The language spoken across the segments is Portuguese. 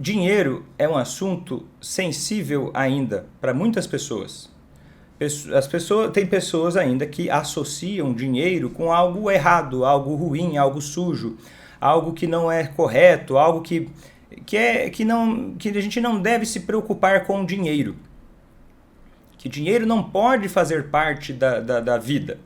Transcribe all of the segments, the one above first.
Dinheiro é um assunto sensível ainda para muitas pessoas. Tem pessoas ainda que associam dinheiro com algo errado, algo ruim, algo sujo, algo que não é correto, algo que a gente não deve se preocupar com dinheiro. Que dinheiro não pode fazer parte da vida.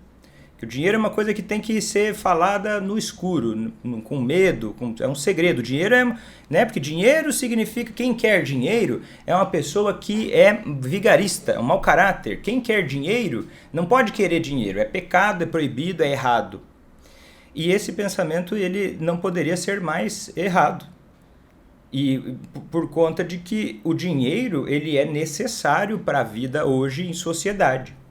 Que o dinheiro é uma coisa que tem que ser falada no escuro, com medo, é um segredo. Dinheiro é, né? Porque dinheiro significa quem quer dinheiro é uma pessoa que é vigarista, é um mau caráter. Quem quer dinheiro não pode querer dinheiro, é pecado, é proibido, é errado. E esse pensamento ele não poderia ser mais errado. E por conta de que o dinheiro ele é necessário para a vida hoje em sociedade.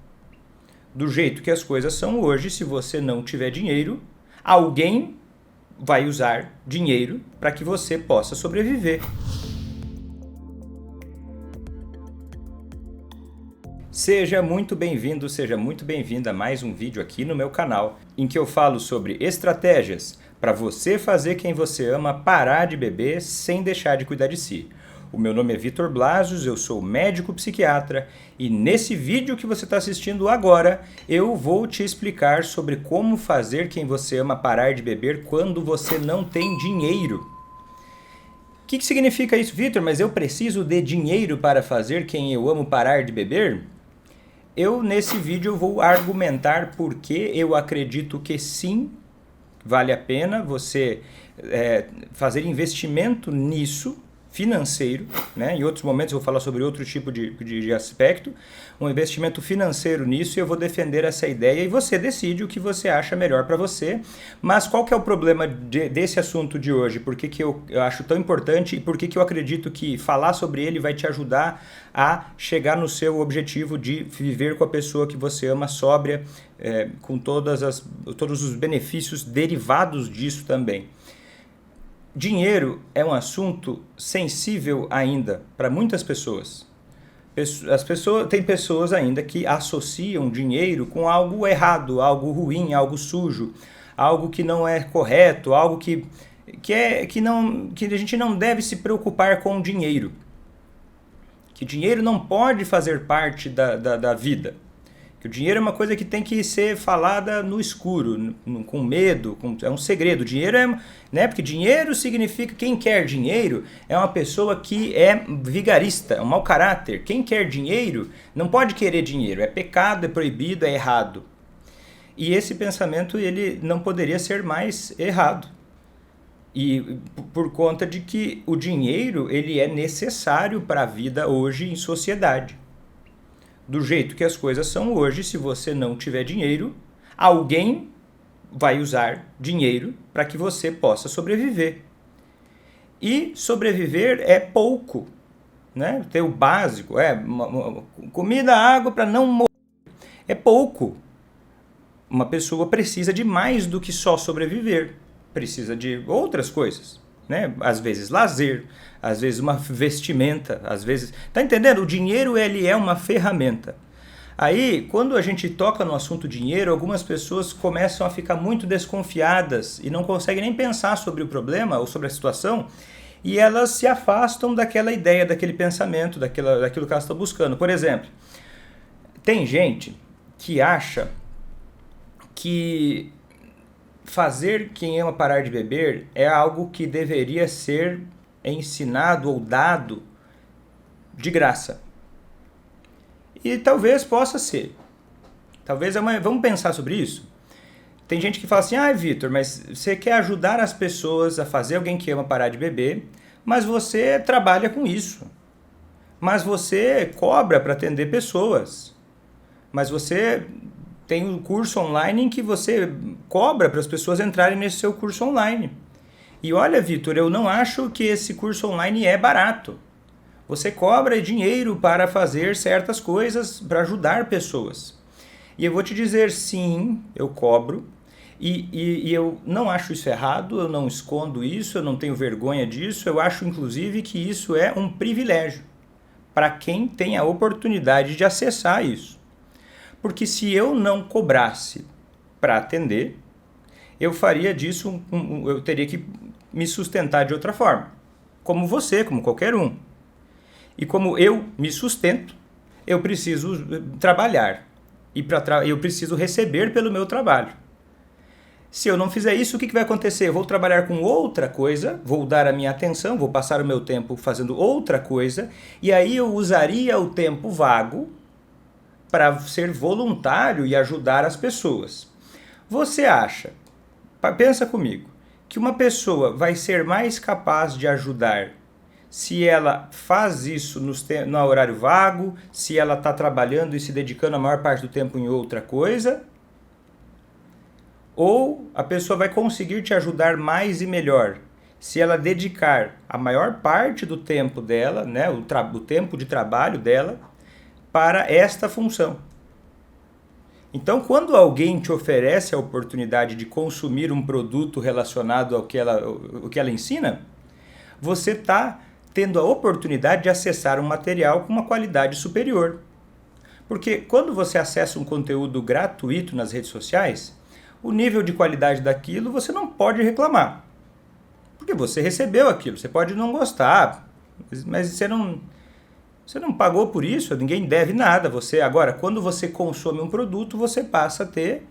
Do jeito que as coisas são hoje, se você não tiver dinheiro, alguém vai usar dinheiro para que você possa sobreviver. Seja muito bem-vindo, seja muito bem-vinda a mais um vídeo aqui no meu canal, em que eu falo sobre estratégias para você fazer quem você ama parar de beber sem deixar de cuidar de si. O meu nome é Vitor Blasius, eu sou médico psiquiatra e nesse vídeo que você está assistindo agora, eu vou te explicar sobre como fazer quem você ama parar de beber quando você não tem dinheiro. O que significa isso, Vitor? Mas eu preciso de dinheiro para fazer quem eu amo parar de beber? Nesse vídeo, eu vou argumentar por que eu acredito que sim, vale a pena você fazer investimento nisso, financeiro, né? Em outros momentos eu vou falar sobre outro tipo de aspecto, um investimento financeiro nisso e eu vou defender essa ideia e você decide o que você acha melhor para você. Mas qual que é o problema desse assunto de hoje? Por que eu acho tão importante e por que eu acredito que falar sobre ele vai te ajudar a chegar no seu objetivo de viver com a pessoa que você ama sóbria, com todos os benefícios derivados disso também. Dinheiro é um assunto sensível ainda para muitas pessoas. Tem pessoas ainda que associam dinheiro com algo errado, algo ruim, algo sujo, algo que não é correto, algo que a gente não deve se preocupar com dinheiro. Que dinheiro não pode fazer parte da vida. Que o dinheiro é uma coisa que tem que ser falada no escuro, com medo, é um segredo. Dinheiro é, né? Porque dinheiro significa quem quer dinheiro é uma pessoa que é vigarista, é um mau caráter. Quem quer dinheiro não pode querer dinheiro, é pecado, é proibido, é errado. E esse pensamento ele não poderia ser mais errado. E por conta de que o dinheiro ele é necessário para a vida hoje em sociedade. Do jeito que as coisas são hoje, se você não tiver dinheiro, alguém vai usar dinheiro para que você possa sobreviver. E sobreviver é pouco, né? Ter o básico, comida, água para não morrer. É pouco. Uma pessoa precisa de mais do que só sobreviver. Precisa de outras coisas. Né? Às vezes lazer, às vezes uma vestimenta, às vezes... Tá entendendo? O dinheiro ele é uma ferramenta. Aí, quando a gente toca no assunto dinheiro, algumas pessoas começam a ficar muito desconfiadas e não conseguem nem pensar sobre o problema ou sobre a situação e elas se afastam daquela ideia, daquele pensamento, daquilo que elas estão buscando. Por exemplo, tem gente que acha que fazer quem ama parar de beber é algo que deveria ser ensinado ou dado de graça. E talvez possa ser. Vamos pensar sobre isso? Tem gente que fala assim, Vitor, mas você quer ajudar as pessoas a fazer alguém que ama parar de beber, mas você trabalha com isso. Mas você cobra para atender pessoas. Mas você tem um curso online em que você cobra para as pessoas entrarem nesse seu curso online. E olha, Vitor, eu não acho que esse curso online é barato. Você cobra dinheiro para fazer certas coisas, para ajudar pessoas. E eu vou te dizer, sim, eu cobro. E eu não acho isso errado, eu não escondo isso, eu não tenho vergonha disso. Eu acho, inclusive, que isso é um privilégio para quem tem a oportunidade de acessar isso. Porque se eu não cobrasse para atender, eu faria disso, eu teria que me sustentar de outra forma. como você, como qualquer um. E como eu me sustento, eu preciso trabalhar. E eu preciso receber pelo meu trabalho. Se eu não fizer isso, o que vai acontecer? Eu vou trabalhar com outra coisa, vou dar a minha atenção, vou passar o meu tempo fazendo outra coisa, e aí eu usaria o tempo vago para ser voluntário e ajudar as pessoas. Você acha, pensa comigo, que uma pessoa vai ser mais capaz de ajudar se ela faz isso no horário vago, se ela está trabalhando e se dedicando a maior parte do tempo em outra coisa? Ou a pessoa vai conseguir te ajudar mais e melhor se ela dedicar a maior parte do tempo dela, né, o tempo de trabalho dela, para esta função? Então, quando alguém te oferece a oportunidade de consumir um produto relacionado ao que ela ensina, você está tendo a oportunidade de acessar um material com uma qualidade superior. Porque quando você acessa um conteúdo gratuito nas redes sociais, o nível de qualidade daquilo você não pode reclamar. Porque você recebeu aquilo, você pode não gostar, mas você não pagou por isso, ninguém deve nada. Agora, quando você consome um produto, você passa a ter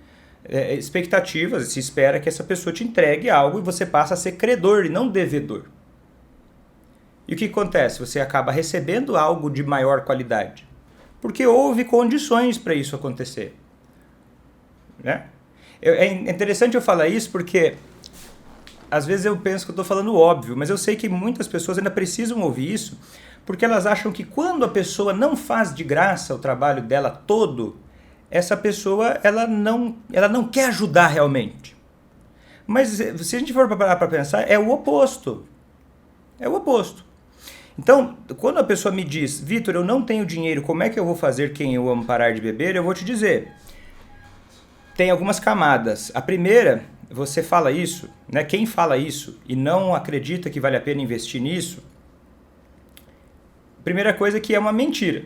expectativas, se espera que essa pessoa te entregue algo e você passa a ser credor e não devedor. E o que acontece? Você acaba recebendo algo de maior qualidade. Porque houve condições para isso acontecer. Né? É interessante eu falar isso porque às vezes eu penso que eu estou falando óbvio, mas eu sei que muitas pessoas ainda precisam ouvir isso porque elas acham que quando a pessoa não faz de graça o trabalho dela todo, essa pessoa ela não quer ajudar realmente. Mas se a gente for parar para pensar, é o oposto. É o oposto. Então, quando a pessoa me diz, Vitor, eu não tenho dinheiro, como é que eu vou fazer quem eu amo parar de beber? Eu vou te dizer, tem algumas camadas. A primeira, você fala isso, né? Quem fala isso e não acredita que vale a pena investir nisso, primeira coisa é que é uma mentira.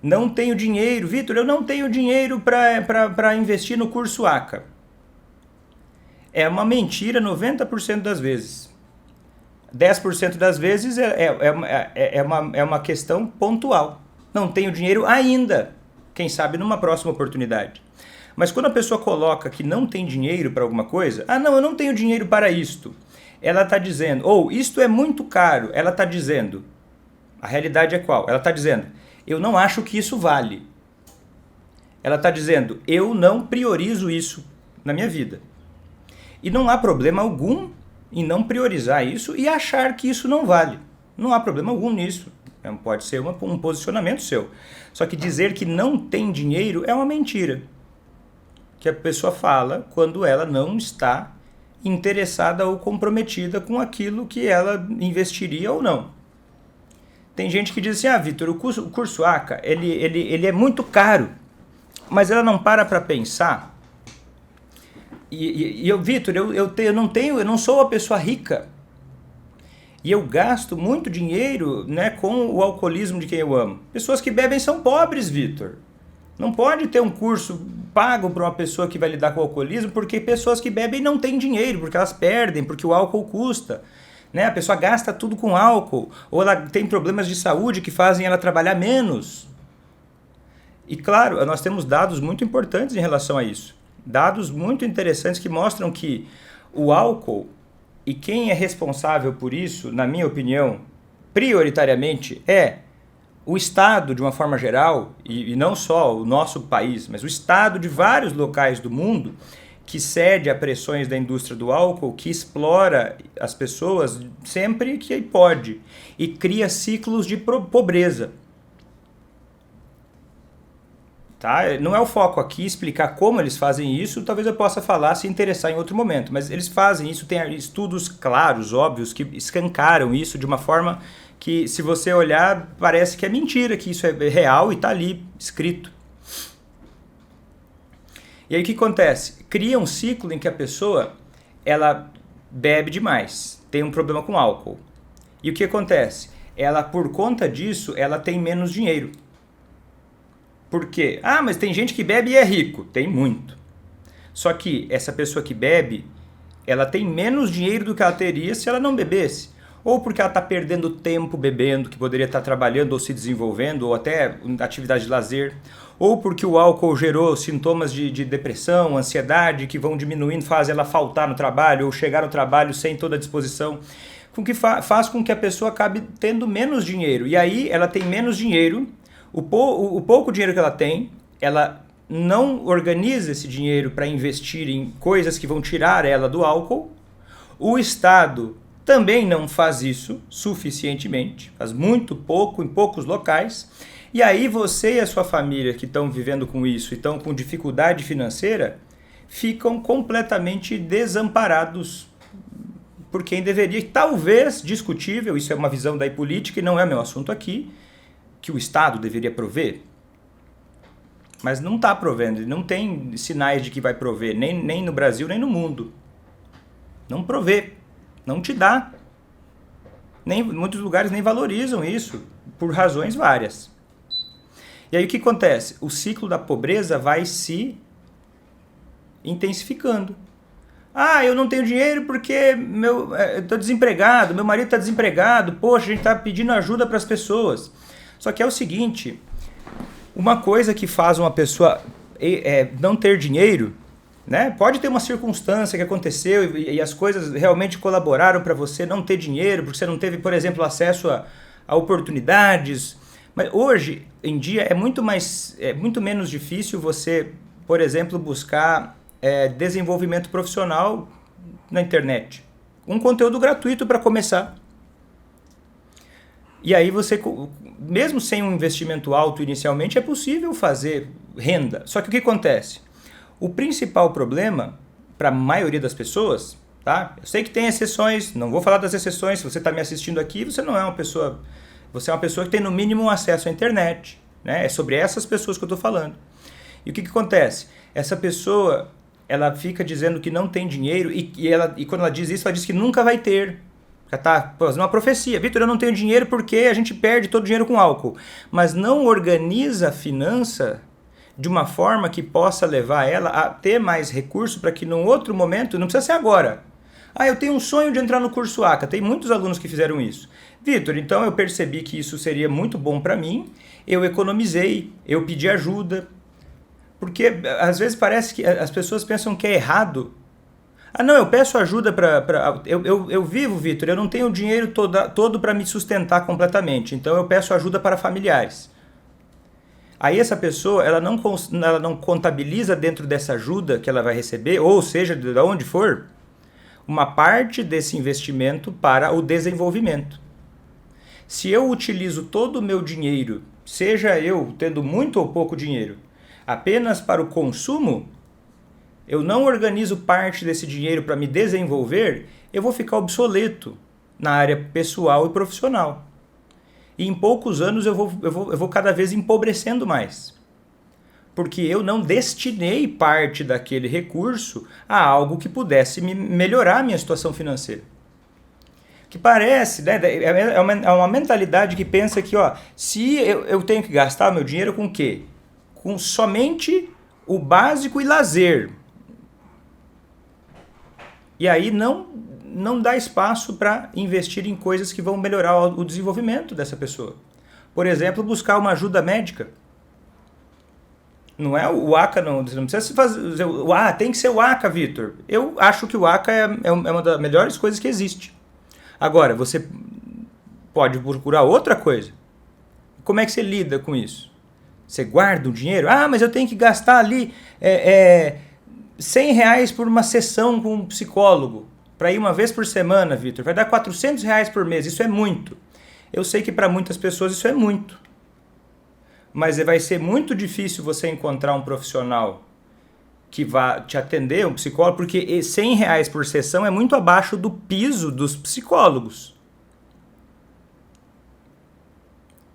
Não tenho dinheiro, Vitor, eu não tenho dinheiro para investir no curso ACA. É uma mentira 90% das vezes. 10% das vezes é uma questão pontual. Não tenho dinheiro ainda. Quem sabe numa próxima oportunidade. Mas quando a pessoa coloca que não tem dinheiro para alguma coisa, não, eu não tenho dinheiro para isto. Ela está dizendo, ou isto é muito caro. Ela está dizendo, a realidade é qual? Ela está dizendo, eu não acho que isso vale. Ela está dizendo, eu não priorizo isso na minha vida. E não há problema algum em não priorizar isso e achar que isso não vale. Não há problema algum nisso. Pode ser um posicionamento seu. Só que dizer que não tem dinheiro é uma mentira. Que a pessoa fala quando ela não está interessada ou comprometida com aquilo que ela investiria ou não. Tem gente que diz assim, Vitor, o curso ACA, ele é muito caro. Mas ela não para pensar. E eu, Vitor, eu não sou uma pessoa rica. E eu gasto muito dinheiro, né, com o alcoolismo de quem eu amo. Pessoas que bebem são pobres, Vitor. Não pode ter um curso pago para uma pessoa que vai lidar com o alcoolismo, porque pessoas que bebem não têm dinheiro, porque elas perdem, porque o álcool custa. Né? A pessoa gasta tudo com álcool, ou ela tem problemas de saúde que fazem ela trabalhar menos. E claro, nós temos dados muito importantes em relação a isso. Dados muito interessantes que mostram que o álcool, e quem é responsável por isso, na minha opinião, prioritariamente é o Estado de uma forma geral, e não só o nosso país, mas o Estado de vários locais do mundo que cede a pressões da indústria do álcool, que explora as pessoas sempre que pode e cria ciclos de pobreza. Tá? Não é o foco aqui explicar como eles fazem isso, talvez eu possa falar se interessar em outro momento, mas eles fazem isso, tem estudos claros, óbvios, que escancaram isso de uma forma que, se você olhar, parece que é mentira, que isso é real e está ali escrito. E aí o que acontece? Cria um ciclo em que a pessoa ela bebe demais, tem um problema com álcool. E o que acontece? Ela, por conta disso, ela tem menos dinheiro. Por quê? Mas tem gente que bebe e é rico. Tem muito. Só que essa pessoa que bebe, ela tem menos dinheiro do que ela teria se ela não bebesse. Ou porque ela está perdendo tempo bebendo, que poderia estar trabalhando ou se desenvolvendo, ou até atividade de lazer. Ou porque o álcool gerou sintomas de depressão, ansiedade, que vão diminuindo, faz ela faltar no trabalho, ou chegar no trabalho sem toda a disposição, com que faz com que a pessoa acabe tendo menos dinheiro. E aí ela tem menos dinheiro, o pouco dinheiro que ela tem, ela não organiza esse dinheiro para investir em coisas que vão tirar ela do álcool. O Estado também não faz isso suficientemente, faz muito pouco em poucos locais. E aí você e a sua família que estão vivendo com isso e estão com dificuldade financeira, ficam completamente desamparados por quem deveria, talvez discutível, isso é uma visão da política e não é meu assunto aqui, que o Estado deveria prover. Mas não está provendo, não tem sinais de que vai prover, nem no Brasil, nem no mundo. Não provê, não te dá. Muitos lugares nem valorizam isso, por razões várias. E aí o que acontece? O ciclo da pobreza vai se intensificando. Ah, eu não tenho dinheiro porque eu estou desempregado, meu marido está desempregado, poxa, a gente está pedindo ajuda para as pessoas. Só que é o seguinte, uma coisa que faz uma pessoa não ter dinheiro, né? Pode ter uma circunstância que aconteceu e as coisas realmente colaboraram para você não ter dinheiro, porque você não teve, por exemplo, acesso a oportunidades. Mas hoje em dia é muito menos difícil você, por exemplo, buscar desenvolvimento profissional na internet. Um conteúdo gratuito para começar. E aí você, mesmo sem um investimento alto inicialmente, é possível fazer renda. Só que o que acontece? O principal problema para a maioria das pessoas, tá? Eu sei que tem exceções, não vou falar das exceções, se você está me assistindo aqui, você não é uma pessoa, você é uma pessoa que tem no mínimo acesso à internet, né? É sobre essas pessoas que eu estou falando. E o que acontece? Essa pessoa, ela fica dizendo que não tem dinheiro e quando ela diz isso, ela diz que nunca vai ter. Já está fazendo uma profecia. Vitor, eu não tenho dinheiro porque a gente perde todo o dinheiro com álcool. Mas não organiza a finança de uma forma que possa levar ela a ter mais recurso para que num outro momento, não precisa ser agora. Ah, eu tenho um sonho de entrar no curso ACA. Tem muitos alunos que fizeram isso. Vitor, então eu percebi que isso seria muito bom para mim. Eu economizei, eu pedi ajuda. Porque às vezes parece que as pessoas pensam que é errado. Ah, não, eu peço ajuda para... Eu vivo, Vitor, eu não tenho o dinheiro todo para me sustentar completamente. Então eu peço ajuda para familiares. Aí essa pessoa, ela não contabiliza dentro dessa ajuda que ela vai receber, ou seja, de onde for, uma parte desse investimento para o desenvolvimento. Se eu utilizo todo o meu dinheiro, seja eu tendo muito ou pouco dinheiro, apenas para o consumo, eu não organizo parte desse dinheiro para me desenvolver, eu vou ficar obsoleto na área pessoal e profissional. E em poucos anos eu vou cada vez empobrecendo mais. Porque eu não destinei parte daquele recurso a algo que pudesse melhorar a minha situação financeira. Que parece, né, é uma mentalidade que pensa que, se eu tenho que gastar meu dinheiro com o quê? Com somente o básico e lazer. E aí não dá espaço para investir em coisas que vão melhorar o desenvolvimento dessa pessoa. Por exemplo, buscar uma ajuda médica. Não é o ACA, não precisa fazer. Tem que ser o ACA, Vitor. Eu acho que o ACA é uma das melhores coisas que existe. Agora, você pode procurar outra coisa. Como é que você lida com isso? Você guarda o dinheiro? Mas eu tenho que gastar ali R$100 por uma sessão com um psicólogo. Para ir uma vez por semana, Vitor. Vai dar R$400 por mês. Isso é muito. Eu sei que para muitas pessoas isso é muito. Mas vai ser muito difícil você encontrar um profissional que vá te atender, um psicólogo, porque R$100 por sessão é muito abaixo do piso dos psicólogos.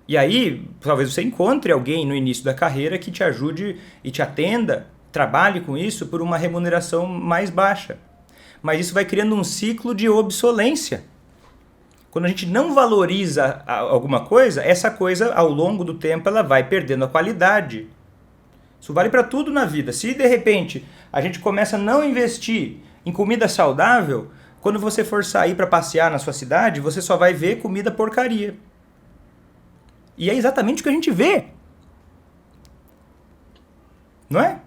E aí, talvez você encontre alguém no início da carreira que te ajude e te atenda, trabalhe com isso por uma remuneração mais baixa. Mas isso vai criando um ciclo de obsolência. Quando a gente não valoriza alguma coisa, essa coisa, ao longo do tempo, ela vai perdendo a qualidade. Isso vale para tudo na vida. Se, de repente, a gente começa a não investir Em comida saudável, quando você for sair para passear na sua cidade, você só vai ver comida porcaria. E é exatamente o que a gente vê. Não é?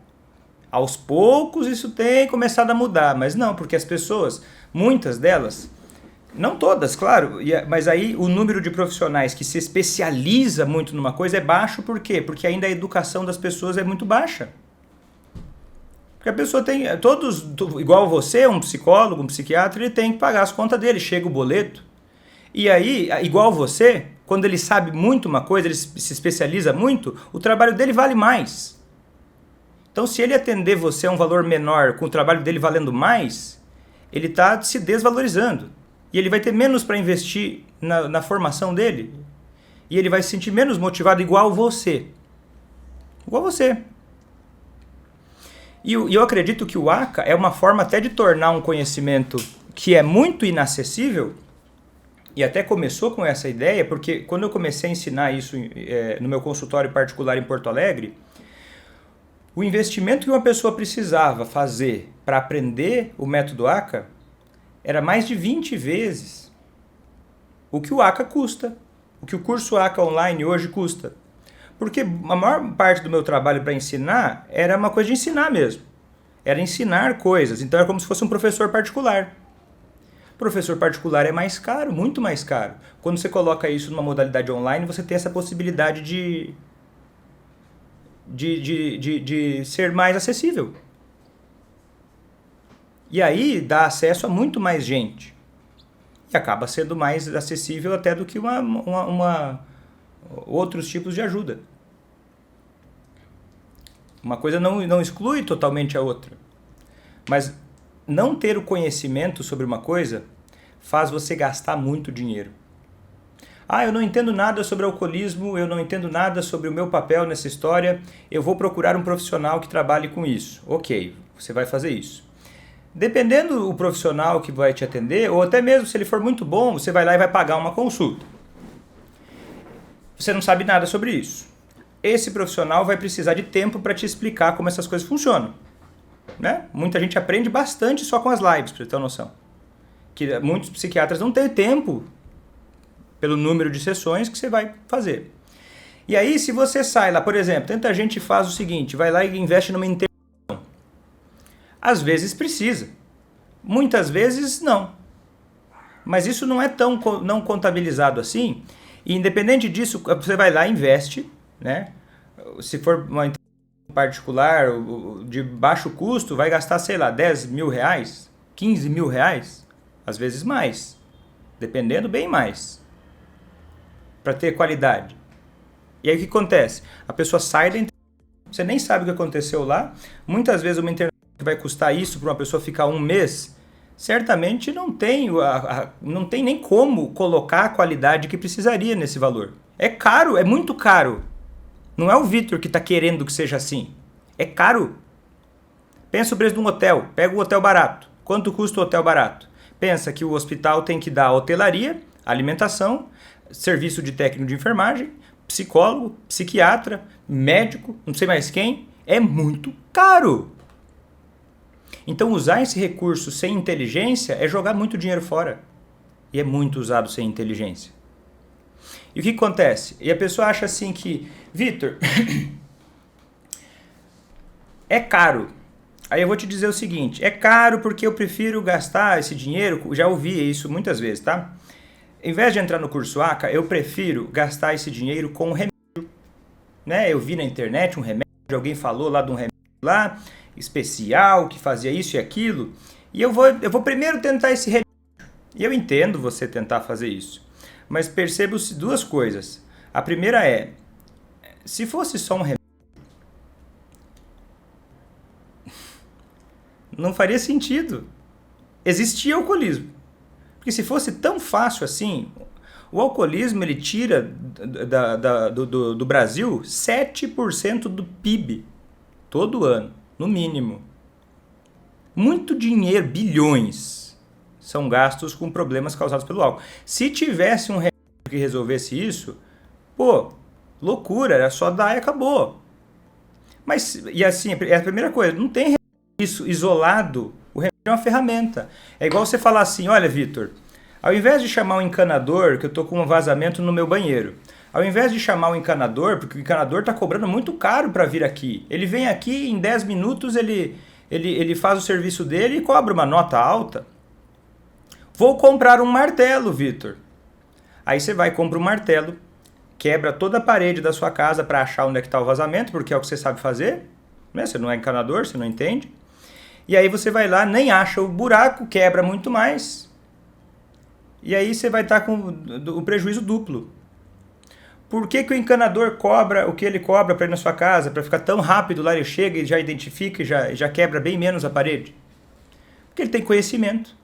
Aos poucos isso tem começado a mudar, mas não, porque as pessoas, muitas delas, não todas, claro, mas aí o número de profissionais que se especializa muito numa coisa é baixo, por quê? Porque ainda a educação das pessoas é muito baixa. Porque a pessoa tem, todos, igual você, um psicólogo, um psiquiatra, ele tem que pagar as contas dele, chega o boleto. E aí, igual você, quando ele sabe muito uma coisa, ele se especializa muito, o trabalho dele vale mais. Então, se ele atender você a um valor menor, com o trabalho dele valendo mais, ele está se desvalorizando. E ele vai ter menos para investir na formação dele. E ele vai se sentir menos motivado igual você. Igual você. E eu acredito que o Aka é uma forma até de tornar um conhecimento que é muito inacessível, e até começou com essa ideia, porque quando eu comecei a ensinar isso no meu consultório particular em Porto Alegre, o investimento que uma pessoa precisava fazer para aprender o método Aka era mais de 20 vezes o que o Aka custa, o que o curso Aka online hoje custa. Porque a maior parte do meu trabalho para ensinar era uma coisa de ensinar mesmo. Era ensinar coisas, então era como se fosse um professor particular. Professor particular é mais caro, muito mais caro. Quando você coloca isso numa modalidade online, você tem essa possibilidade de ser mais acessível. E aí dá acesso a muito mais gente. E acaba sendo mais acessível até do que outros tipos de ajuda. Uma coisa não exclui totalmente a outra. Mas não ter o conhecimento sobre uma coisa faz você gastar muito dinheiro. Eu não entendo nada sobre alcoolismo, eu não entendo nada sobre o meu papel nessa história, eu vou procurar um profissional que trabalhe com isso. Ok, você vai fazer isso. Dependendo do profissional que vai te atender, ou até mesmo se ele for muito bom, você vai lá e vai pagar uma consulta. Você não sabe nada sobre isso. Esse profissional vai precisar de tempo para te explicar como essas coisas funcionam. Né? Muita gente aprende bastante só com as lives, para você ter uma noção. Que muitos psiquiatras não têm tempo pelo número de sessões que você vai fazer. E aí, se você sai lá, por exemplo, tanta gente faz o seguinte, vai lá e investe numa intervenção. Às vezes precisa, muitas vezes não. Mas isso não é tão não contabilizado assim, e independente disso, você vai lá e investe, né? Se for uma intervenção particular, de baixo custo, vai gastar, sei lá, 10 mil reais, 15 mil reais, às vezes mais, dependendo, bem mais, para ter qualidade. E aí o que acontece? A pessoa sai da internet, você nem sabe o que aconteceu lá, muitas vezes uma internet que vai custar isso para uma pessoa ficar um mês, certamente não tem nem como colocar a qualidade que precisaria nesse valor. É caro, é muito caro. Não é o Vitor que está querendo que seja assim. É caro. Pensa o preço de um hotel. Pega o hotel barato. Quanto custa o hotel barato? Pensa que o hospital tem que dar hotelaria, alimentação, serviço de técnico de enfermagem, psicólogo, psiquiatra, médico, não sei mais quem. É muito caro. Então usar esse recurso sem inteligência é jogar muito dinheiro fora. E é muito usado sem inteligência. E o que acontece? E a pessoa acha assim que, Vitor, é caro. Aí eu vou te dizer o seguinte, é caro porque eu prefiro gastar esse dinheiro, já ouvi isso muitas vezes, tá? Em vez de entrar no curso Aka, eu prefiro gastar esse dinheiro com remédio. Né? Eu vi na internet um remédio, alguém falou lá de um remédio lá, especial, que fazia isso e aquilo, e eu vou primeiro tentar esse remédio. E eu entendo você tentar fazer isso. Mas percebo duas coisas. A primeira é, se fosse só um remédio, não faria sentido existir alcoolismo. Porque se fosse tão fácil assim, o alcoolismo ele tira do Brasil 7% do PIB todo ano, no mínimo. Muito dinheiro, bilhões, são gastos com problemas causados pelo álcool. Se tivesse um remédio que resolvesse isso, loucura, era só dar e acabou. Mas, e assim, é a primeira coisa, não tem isso isolado, o remédio é uma ferramenta. É igual você falar assim, olha, Vitor, ao invés de chamar um encanador, que eu estou com um vazamento no meu banheiro, ao invés de chamar o encanador, porque o encanador está cobrando muito caro para vir aqui, ele vem aqui em 10 minutos, ele faz o serviço dele e cobra uma nota alta. Vou comprar um martelo, Vitor. Aí você vai, compra um martelo, quebra toda a parede da sua casa para achar onde é que está o vazamento, porque é o que você sabe fazer, né? Você não é encanador, você não entende. E aí você vai lá, nem acha o buraco, quebra muito mais. E aí você vai estar com o prejuízo duplo. Por que o encanador cobra o que ele cobra para ir na sua casa, para ficar tão rápido lá, ele chega e já identifica e já quebra bem menos a parede? Porque ele tem conhecimento.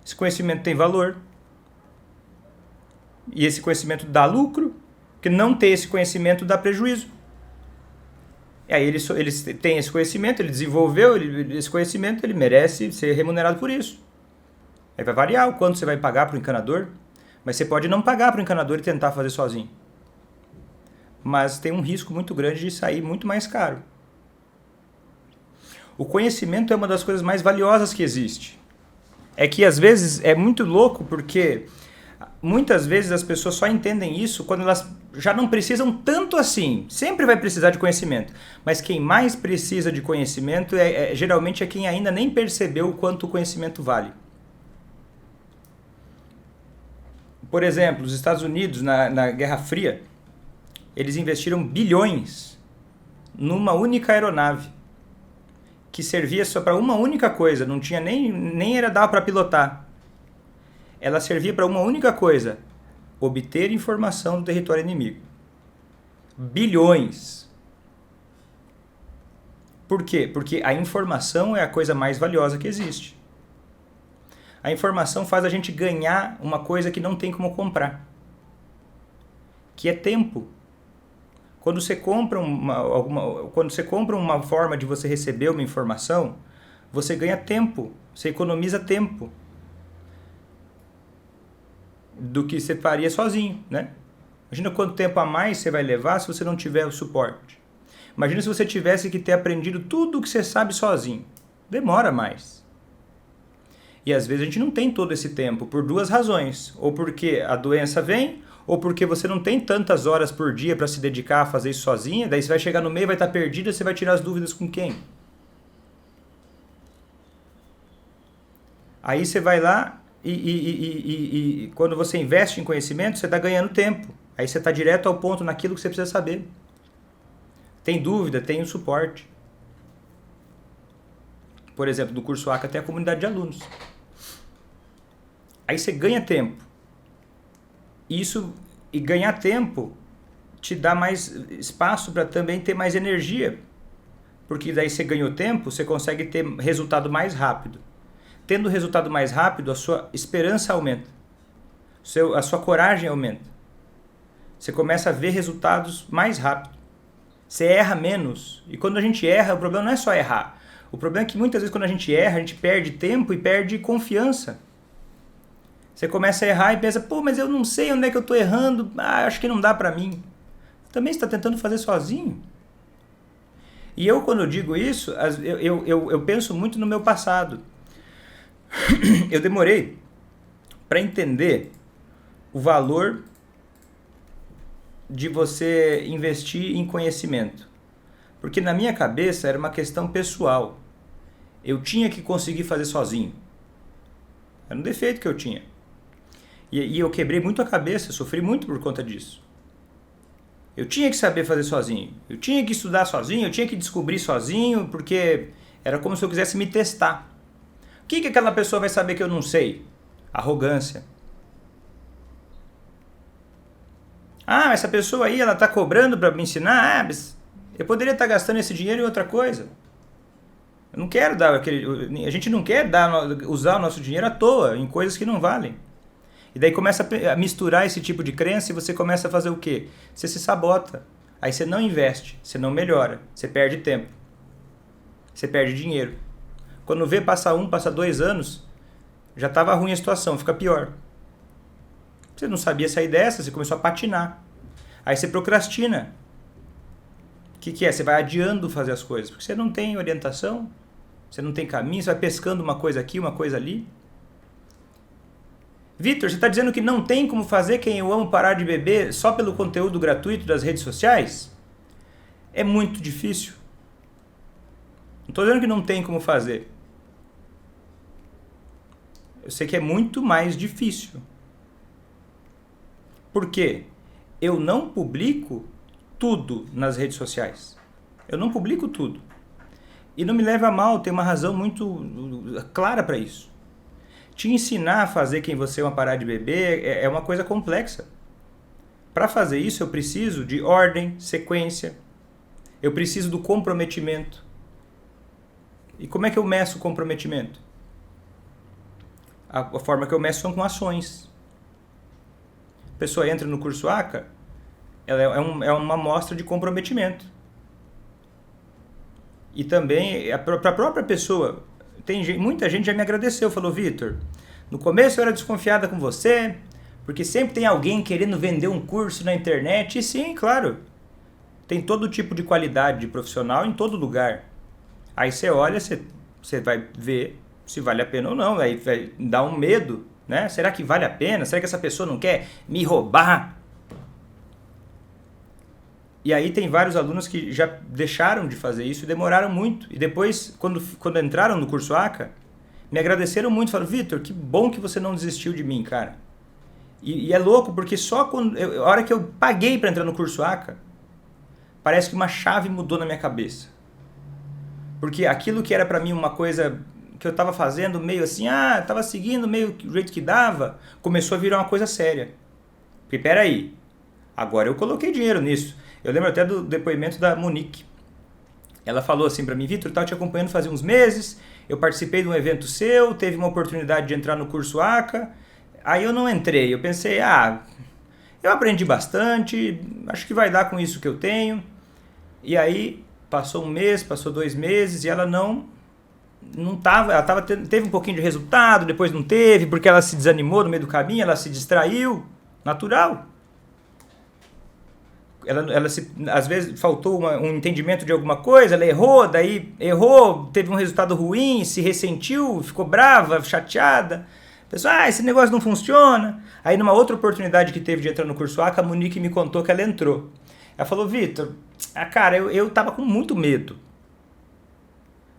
Esse conhecimento tem valor. E esse conhecimento dá lucro, porque não ter esse conhecimento dá prejuízo. E aí ele tem esse conhecimento, ele desenvolveu esse conhecimento, ele merece ser remunerado por isso. Aí vai variar o quanto você vai pagar para o encanador, mas você pode não pagar para o encanador e tentar fazer sozinho. Mas tem um risco muito grande de sair muito mais caro. O conhecimento é uma das coisas mais valiosas que existe. É que às vezes é muito louco porque muitas vezes as pessoas só entendem isso quando elas já não precisam tanto assim. Sempre vai precisar de conhecimento. Mas quem mais precisa de conhecimento geralmente é quem ainda nem percebeu o quanto o conhecimento vale. Por exemplo, os Estados Unidos, na Guerra Fria, eles investiram bilhões numa única aeronave que servia só para uma única coisa, não tinha nem era dava para pilotar. Ela servia para uma única coisa, obter informação do território inimigo. Bilhões. Por quê? Porque a informação é a coisa mais valiosa que existe. A informação faz a gente ganhar uma coisa que não tem como comprar, que é tempo. Quando você compra uma forma de você receber uma informação, você ganha tempo, você economiza tempo do que você faria sozinho, né? Imagina quanto tempo a mais você vai levar se você não tiver o suporte. Imagina se você tivesse que ter aprendido tudo o que você sabe sozinho. Demora mais. E às vezes a gente não tem todo esse tempo por duas razões. Ou porque a doença vem, ou porque você não tem tantas horas por dia para se dedicar a fazer isso sozinha, daí você vai chegar no meio, vai estar perdida, você vai tirar as dúvidas com quem? Aí você vai lá e quando você investe em conhecimento, você está ganhando tempo. Aí você está direto ao ponto naquilo que você precisa saber. Tem dúvida, tem o suporte. Por exemplo, no curso ACA tem a comunidade de alunos. Aí você ganha tempo. E ganhar tempo te dá mais espaço para também ter mais energia. Porque daí você ganhou tempo, você consegue ter resultado mais rápido. Tendo resultado mais rápido, a sua esperança aumenta. A sua coragem aumenta. Você começa a ver resultados mais rápido. Você erra menos. E quando a gente erra, o problema não é só errar. O problema é que muitas vezes quando a gente erra, a gente perde tempo e perde confiança. Você começa a errar e pensa, pô, mas eu não sei onde é que eu estou errando, acho que não dá para mim. Também você está tentando fazer sozinho. E eu, quando eu digo isso, eu penso muito no meu passado. Eu demorei para entender o valor de você investir em conhecimento. Porque na minha cabeça era uma questão pessoal. Eu tinha que conseguir fazer sozinho. Era um defeito que eu tinha. E eu quebrei muito a cabeça, sofri muito por conta disso. Eu tinha que saber fazer sozinho. Eu tinha que estudar sozinho, eu tinha que descobrir sozinho, porque era como se eu quisesse me testar. O que aquela pessoa vai saber que eu não sei? Arrogância. Ah, essa pessoa aí, ela está cobrando para me ensinar? Ah, mas eu poderia estar gastando esse dinheiro em outra coisa. Eu não quero dar a gente não quer usar o nosso dinheiro à toa em coisas que não valem. E daí começa a misturar esse tipo de crença e você começa a fazer o quê? Você se sabota. Aí você não investe, você não melhora, você perde tempo. Você perde dinheiro. Quando vê, passa 2 anos, já estava ruim a situação, fica pior. Você não sabia sair dessa, você começou a patinar. Aí você procrastina. O que é? Você vai adiando fazer as coisas, porque você não tem orientação, Você não tem caminho, você vai pescando uma coisa aqui, uma coisa ali. Vitor, você está dizendo que não tem como fazer quem eu amo parar de beber só pelo conteúdo gratuito das redes sociais? É muito difícil. Não estou dizendo que não tem como fazer. Eu sei que é muito mais difícil. Por quê? Eu não publico tudo nas redes sociais. Eu não publico tudo. E não me leva a mal, tem uma razão muito clara para isso. Te ensinar a fazer quem você ama parar de beber é uma coisa complexa. Para fazer isso eu preciso de ordem, sequência. Eu preciso do comprometimento. E como é que eu meço o comprometimento? A forma que eu meço são com ações. A pessoa entra no curso ACA, ela é uma amostra de comprometimento. E também, para a própria pessoa, muita gente já me agradeceu, falou, Vitor, no começo eu era desconfiada com você, porque sempre tem alguém querendo vender um curso na internet, e sim, claro, tem todo tipo de qualidade de profissional em todo lugar. Aí você olha, você vai ver se vale a pena ou não, aí vai dar um medo, né? Será que vale a pena? Será que essa pessoa não quer me roubar? E aí tem vários alunos que já deixaram de fazer isso e demoraram muito. E depois, quando entraram no curso ACA, me agradeceram muito. Falaram, Vitor, que bom que você não desistiu de mim, cara. E é louco, porque só a hora que eu paguei para entrar no curso ACA, parece que uma chave mudou na minha cabeça. Porque aquilo que era para mim uma coisa que eu estava fazendo meio assim, estava seguindo meio do jeito que dava, começou a virar uma coisa séria. Porque peraí, agora eu coloquei dinheiro nisso. Eu lembro até do depoimento da Monique. Ela falou assim pra mim, Vitor, eu estava te acompanhando fazia uns meses, eu participei de um evento seu, teve uma oportunidade de entrar no curso ACA, aí eu não entrei. Eu pensei, eu aprendi bastante, acho que vai dar com isso que eu tenho. E aí, passou um mês, passou 2 meses, e ela não tava, teve um pouquinho de resultado, depois não teve, porque ela se desanimou no meio do caminho, ela se distraiu, natural. Às vezes faltou um entendimento de alguma coisa, ela errou, teve um resultado ruim, se ressentiu, ficou brava, chateada. Pensou, esse negócio não funciona. Aí numa outra oportunidade que teve de entrar no curso ACA, a Monique me contou que ela entrou. Ela falou, Vitor, cara, eu tava com muito medo.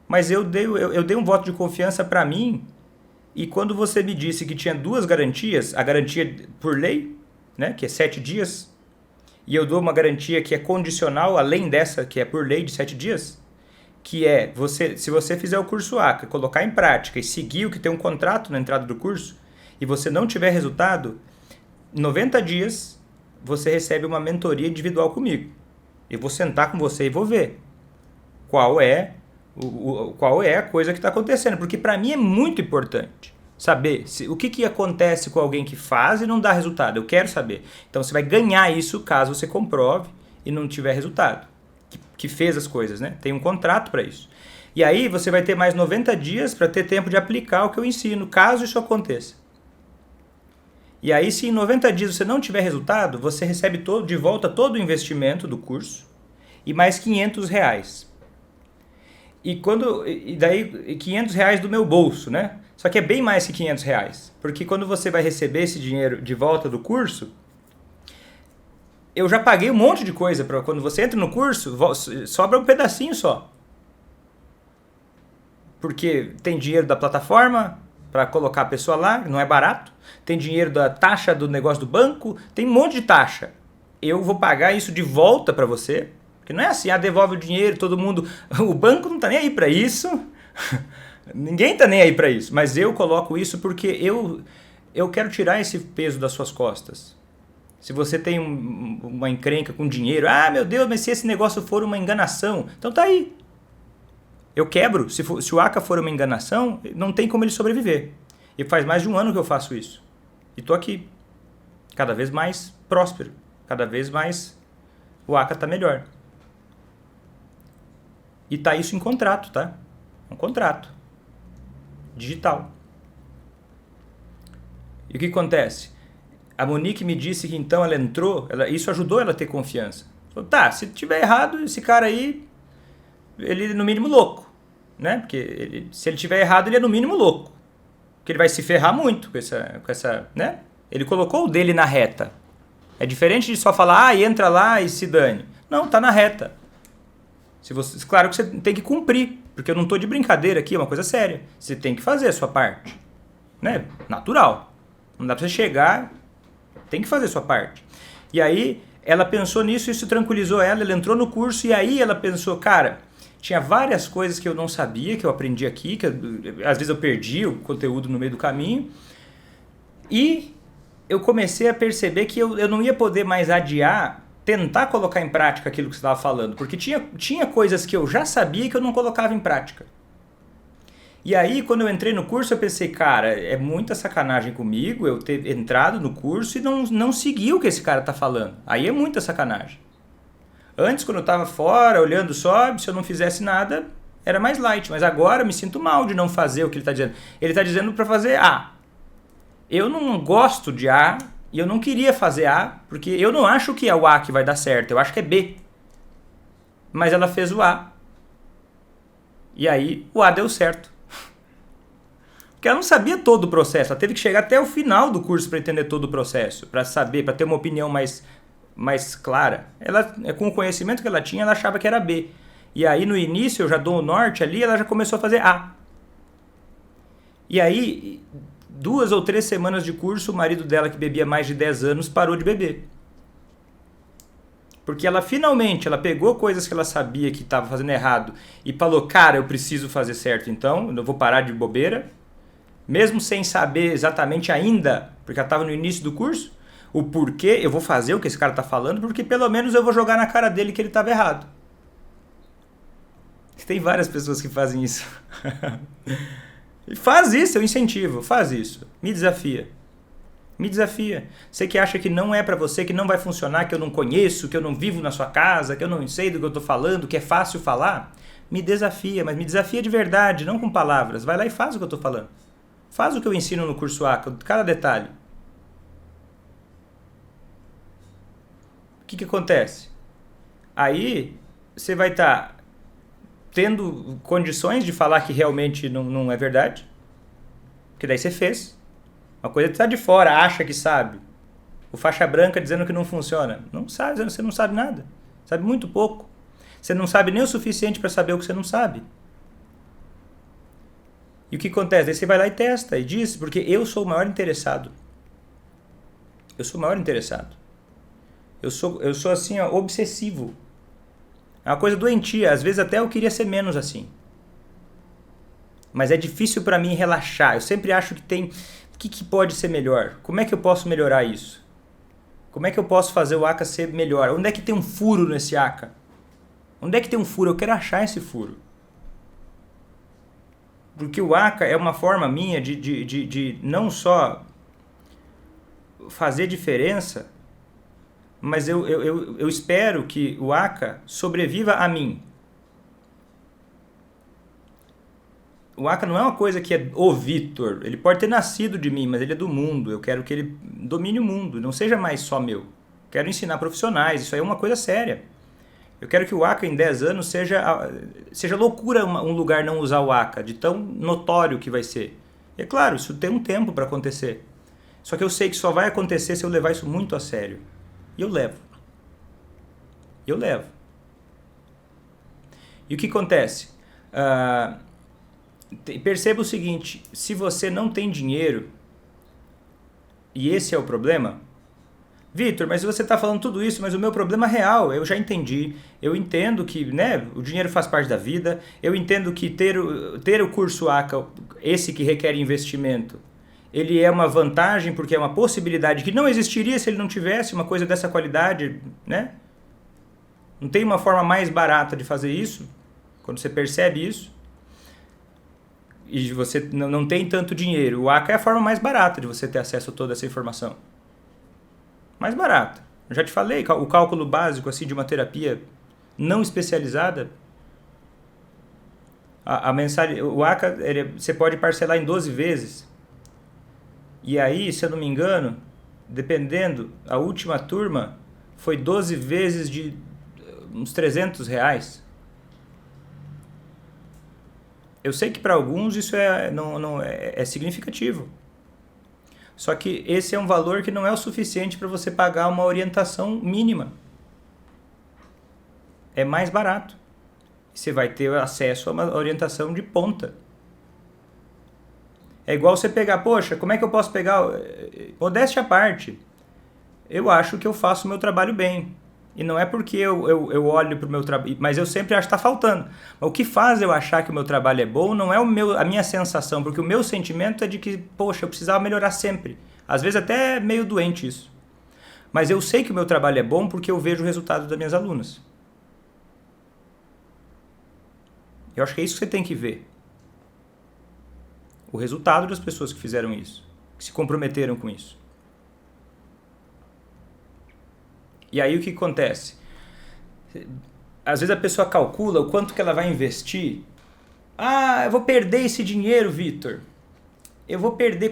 Mas eu dei um voto de confiança para mim, e quando você me disse que tinha 2 garantias, a garantia por lei, né, que é 7 dias, e eu dou uma garantia que é condicional, além dessa, que é por lei de 7 dias, que é, se você fizer o curso ACA, colocar em prática e seguir o que tem um contrato na entrada do curso, e você não tiver resultado, em 90 dias, você recebe uma mentoria individual comigo. Eu vou sentar com você e vou ver qual é a coisa que está acontecendo, porque para mim é muito importante saber o que acontece com alguém que faz e não dá resultado. Eu quero saber. Então você vai ganhar isso caso você comprove e não tiver resultado. Que fez as coisas, né? Tem um contrato para isso. E aí você vai ter mais 90 dias para ter tempo de aplicar o que eu ensino, caso isso aconteça. E aí, se em 90 dias você não tiver resultado, você recebe de volta todo o investimento do curso e mais R$500. E daí R$500 do meu bolso, né? Só que é bem mais que R$500, porque quando você vai receber esse dinheiro de volta do curso, eu já paguei um monte de coisa para quando você entra no curso, sobra um pedacinho só. Porque tem dinheiro da plataforma para colocar a pessoa lá, não é barato. Tem dinheiro da taxa do negócio do banco, tem um monte de taxa. Eu vou pagar isso de volta para você, porque não é assim, devolve o dinheiro, todo mundo... O banco não tá nem aí para isso, ninguém tá nem aí para isso, mas eu coloco isso porque eu quero tirar esse peso das suas costas. Se você tem uma encrenca com dinheiro, meu Deus, mas se esse negócio for uma enganação, então tá aí. Eu quebro. Se o ACA for uma enganação, não tem como ele sobreviver. E faz mais de 1 ano que eu faço isso. E tô aqui. Cada vez mais próspero. Cada vez mais o ACA tá melhor. E tá isso em contrato, tá? Um contrato. Digital. E o que acontece? A Monique me disse que então ela entrou, isso ajudou ela a ter confiança. Falou, se tiver errado, esse cara aí, ele no mínimo louco. né? Porque se ele tiver errado, ele é no mínimo louco. Porque ele vai se ferrar muito com essa, né? Ele colocou o dele na reta. É diferente de só falar, entra lá e se dane. Não, tá na reta. Claro que você tem que cumprir, porque eu não tô de brincadeira aqui, é uma coisa séria. Você tem que fazer a sua parte, né? Natural. Não dá pra você chegar, tem que fazer a sua parte. E aí, ela pensou nisso, isso tranquilizou ela entrou no curso e aí ela pensou, cara, tinha várias coisas que eu não sabia, que eu aprendi aqui, às vezes eu perdi o conteúdo no meio do caminho. E eu comecei a perceber que eu não ia poder mais adiar, tentar colocar em prática aquilo que você estava falando, porque tinha coisas que eu já sabia que eu não colocava em prática. E aí, quando eu entrei no curso, eu pensei, cara, é muita sacanagem comigo eu ter entrado no curso e não seguir o que esse cara tá falando. Aí é muita sacanagem. Antes, quando eu estava fora, olhando só, se eu não fizesse nada, era mais light. Mas agora eu me sinto mal de não fazer o que ele está dizendo. Ele está dizendo para fazer A. Eu não gosto de A e eu não queria fazer A, porque eu não acho que é o A que vai dar certo, eu acho que é B. Mas ela fez o A. E aí o A deu certo. Porque ela não sabia todo o processo, ela teve que chegar até o final do curso para entender todo o processo, para saber, para ter uma opinião mais clara. Ela, com o conhecimento que ela tinha, ela achava que era B. E aí no início, eu já dou o norte ali, ela já começou a fazer A. E aí, 2 ou 3 semanas de curso, o marido dela, que bebia mais de 10 anos, parou de beber. Porque ela finalmente, ela pegou coisas que ela sabia que estava fazendo errado e falou, cara, eu preciso fazer certo então, eu vou parar de bobeira. Mesmo sem saber exatamente ainda, porque ela estava no início do curso, o porquê eu vou fazer o que esse cara está falando, porque pelo menos eu vou jogar na cara dele que ele estava errado. Tem várias pessoas que fazem isso. Faz isso, eu incentivo, faz isso. Me desafia. Me desafia. Você que acha que não é pra você, que não vai funcionar, que eu não conheço, que eu não vivo na sua casa, que eu não sei do que eu tô falando, que é fácil falar, me desafia, mas me desafia de verdade, não com palavras. Vai lá e faz o que eu tô falando. Faz o que eu ensino no curso A, cada detalhe. O que acontece? Aí você vai estar tendo condições de falar que realmente não é verdade, porque daí você fez. Uma coisa que está de fora, acha que sabe. O faixa branca dizendo que não funciona. Não sabe, você não sabe nada. Sabe muito pouco. Você não sabe nem o suficiente para saber o que você não sabe. E o que acontece? Aí você vai lá e testa e diz, porque eu sou o maior interessado. Eu sou o maior interessado. Eu sou assim, ó, obsessivo. É uma coisa doentia. Às vezes até eu queria ser menos assim. Mas é difícil para mim relaxar. Eu sempre acho que tem... O que pode ser melhor? Como é que eu posso melhorar isso? Como é que eu posso fazer o ACA ser melhor? Onde é que tem um furo nesse ACA? Onde é que tem um furo? Eu quero achar esse furo. Porque o ACA é uma forma minha de não só fazer diferença, mas eu espero que o ACA sobreviva a mim. O ACA não é uma coisa que é o Vitor. Ele pode ter nascido de mim, mas ele é do mundo. Eu quero que ele domine o mundo, não seja mais só meu. Quero ensinar profissionais, isso aí é uma coisa séria. Eu quero que o ACA em 10 anos seja loucura um lugar não usar o ACA, de tão notório que vai ser. E é claro, isso tem um tempo para acontecer. Só que eu sei que só vai acontecer se eu levar isso muito a sério. E eu levo. E o que acontece? Perceba o seguinte, se você não tem dinheiro, e esse é o problema, Vitor, mas você está falando tudo isso, mas o meu problema real, eu já entendi, eu entendo que, né, o dinheiro faz parte da vida, eu entendo que ter o curso ACA, esse que requer investimento, ele é uma vantagem porque é uma possibilidade que não existiria se ele não tivesse uma coisa dessa qualidade, né? Não tem uma forma mais barata de fazer isso, quando você percebe isso, e você não tem tanto dinheiro. O ACA é a forma mais barata de você ter acesso a toda essa informação. Mais barata. Eu já te falei, o cálculo básico assim, de uma terapia não especializada, o ACA você pode parcelar em 12 vezes. E aí, se eu não me engano, dependendo, a última turma foi 12 vezes de uns R$300. Eu sei que para alguns isso é significativo. Só que esse é um valor que não é o suficiente para você pagar uma orientação mínima. É mais barato. Você vai ter acesso a uma orientação de ponta. É igual você pegar, poxa, como é que eu posso pegar... Modéstia à parte, eu acho que eu faço o meu trabalho bem. E não é porque eu olho para o meu trabalho, mas eu sempre acho que está faltando. O que faz eu achar que o meu trabalho é bom não é a minha sensação, porque o meu sentimento é de que, poxa, eu precisava melhorar sempre. Às vezes até é meio doente isso. Mas eu sei que o meu trabalho é bom porque eu vejo o resultado das minhas alunas. Eu acho que é isso que você tem que ver. O resultado das pessoas que fizeram isso, que se comprometeram com isso. E aí o que acontece? Às vezes a pessoa calcula o quanto que ela vai investir. Ah, eu vou perder esse dinheiro, Vitor.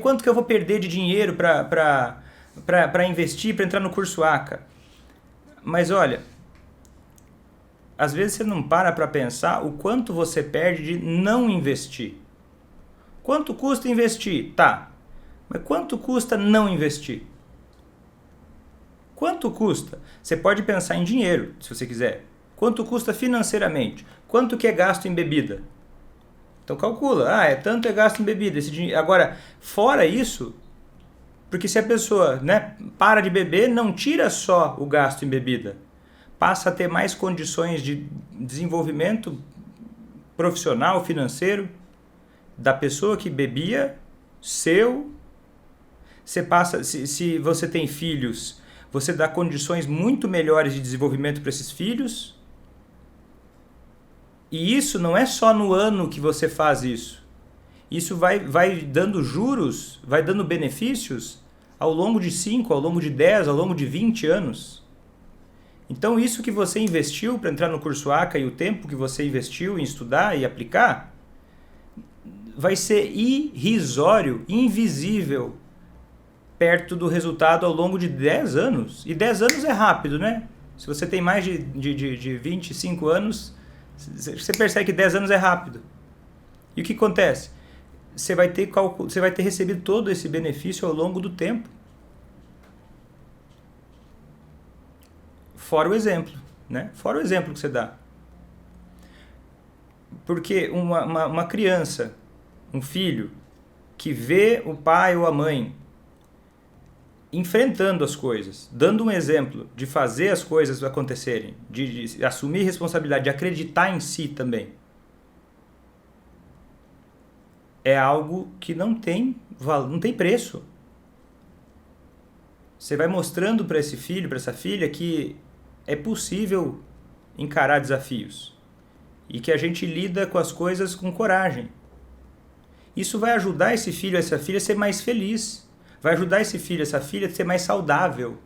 Quanto que eu vou perder de dinheiro para investir, para entrar no curso ACA? Mas olha, às vezes você não para pensar o quanto você perde de não investir. Quanto custa investir? Tá. Mas quanto custa não investir? Quanto custa? Você pode pensar em dinheiro, se você quiser. Quanto custa financeiramente? Quanto que é gasto em bebida? Então calcula. É tanto é gasto em bebida. Esse dinheiro. Agora, fora isso, porque se a pessoa, né, para de beber, não tira só o gasto em bebida. Passa a ter mais condições de desenvolvimento profissional, financeiro, da pessoa que bebia, seu. Você passa, se você tem filhos, você dá condições muito melhores de desenvolvimento para esses filhos. E isso não é só no ano que você faz isso. Isso vai dando juros, vai dando benefícios ao longo de 5, ao longo de 10, ao longo de 20 anos. Então isso que você investiu para entrar no curso ACA e o tempo que você investiu em estudar e aplicar, vai ser irrisório, invisível, perto do resultado ao longo de 10 anos. E 10 anos é rápido, né? Se você tem mais de 25 anos, você percebe que 10 anos é rápido. E o que acontece? Você vai ter recebido todo esse benefício ao longo do tempo. Fora o exemplo, né? Fora o exemplo que você dá. Porque uma criança, um filho, que vê o pai ou a mãe enfrentando as coisas, dando um exemplo de fazer as coisas acontecerem, de assumir responsabilidade, de acreditar em si também, é algo que não tem preço. Você vai mostrando para esse filho, para essa filha, que é possível encarar desafios e que a gente lida com as coisas com coragem. Isso vai ajudar esse filho, essa filha a ser mais feliz. Vai ajudar esse filho, essa filha a ser mais saudável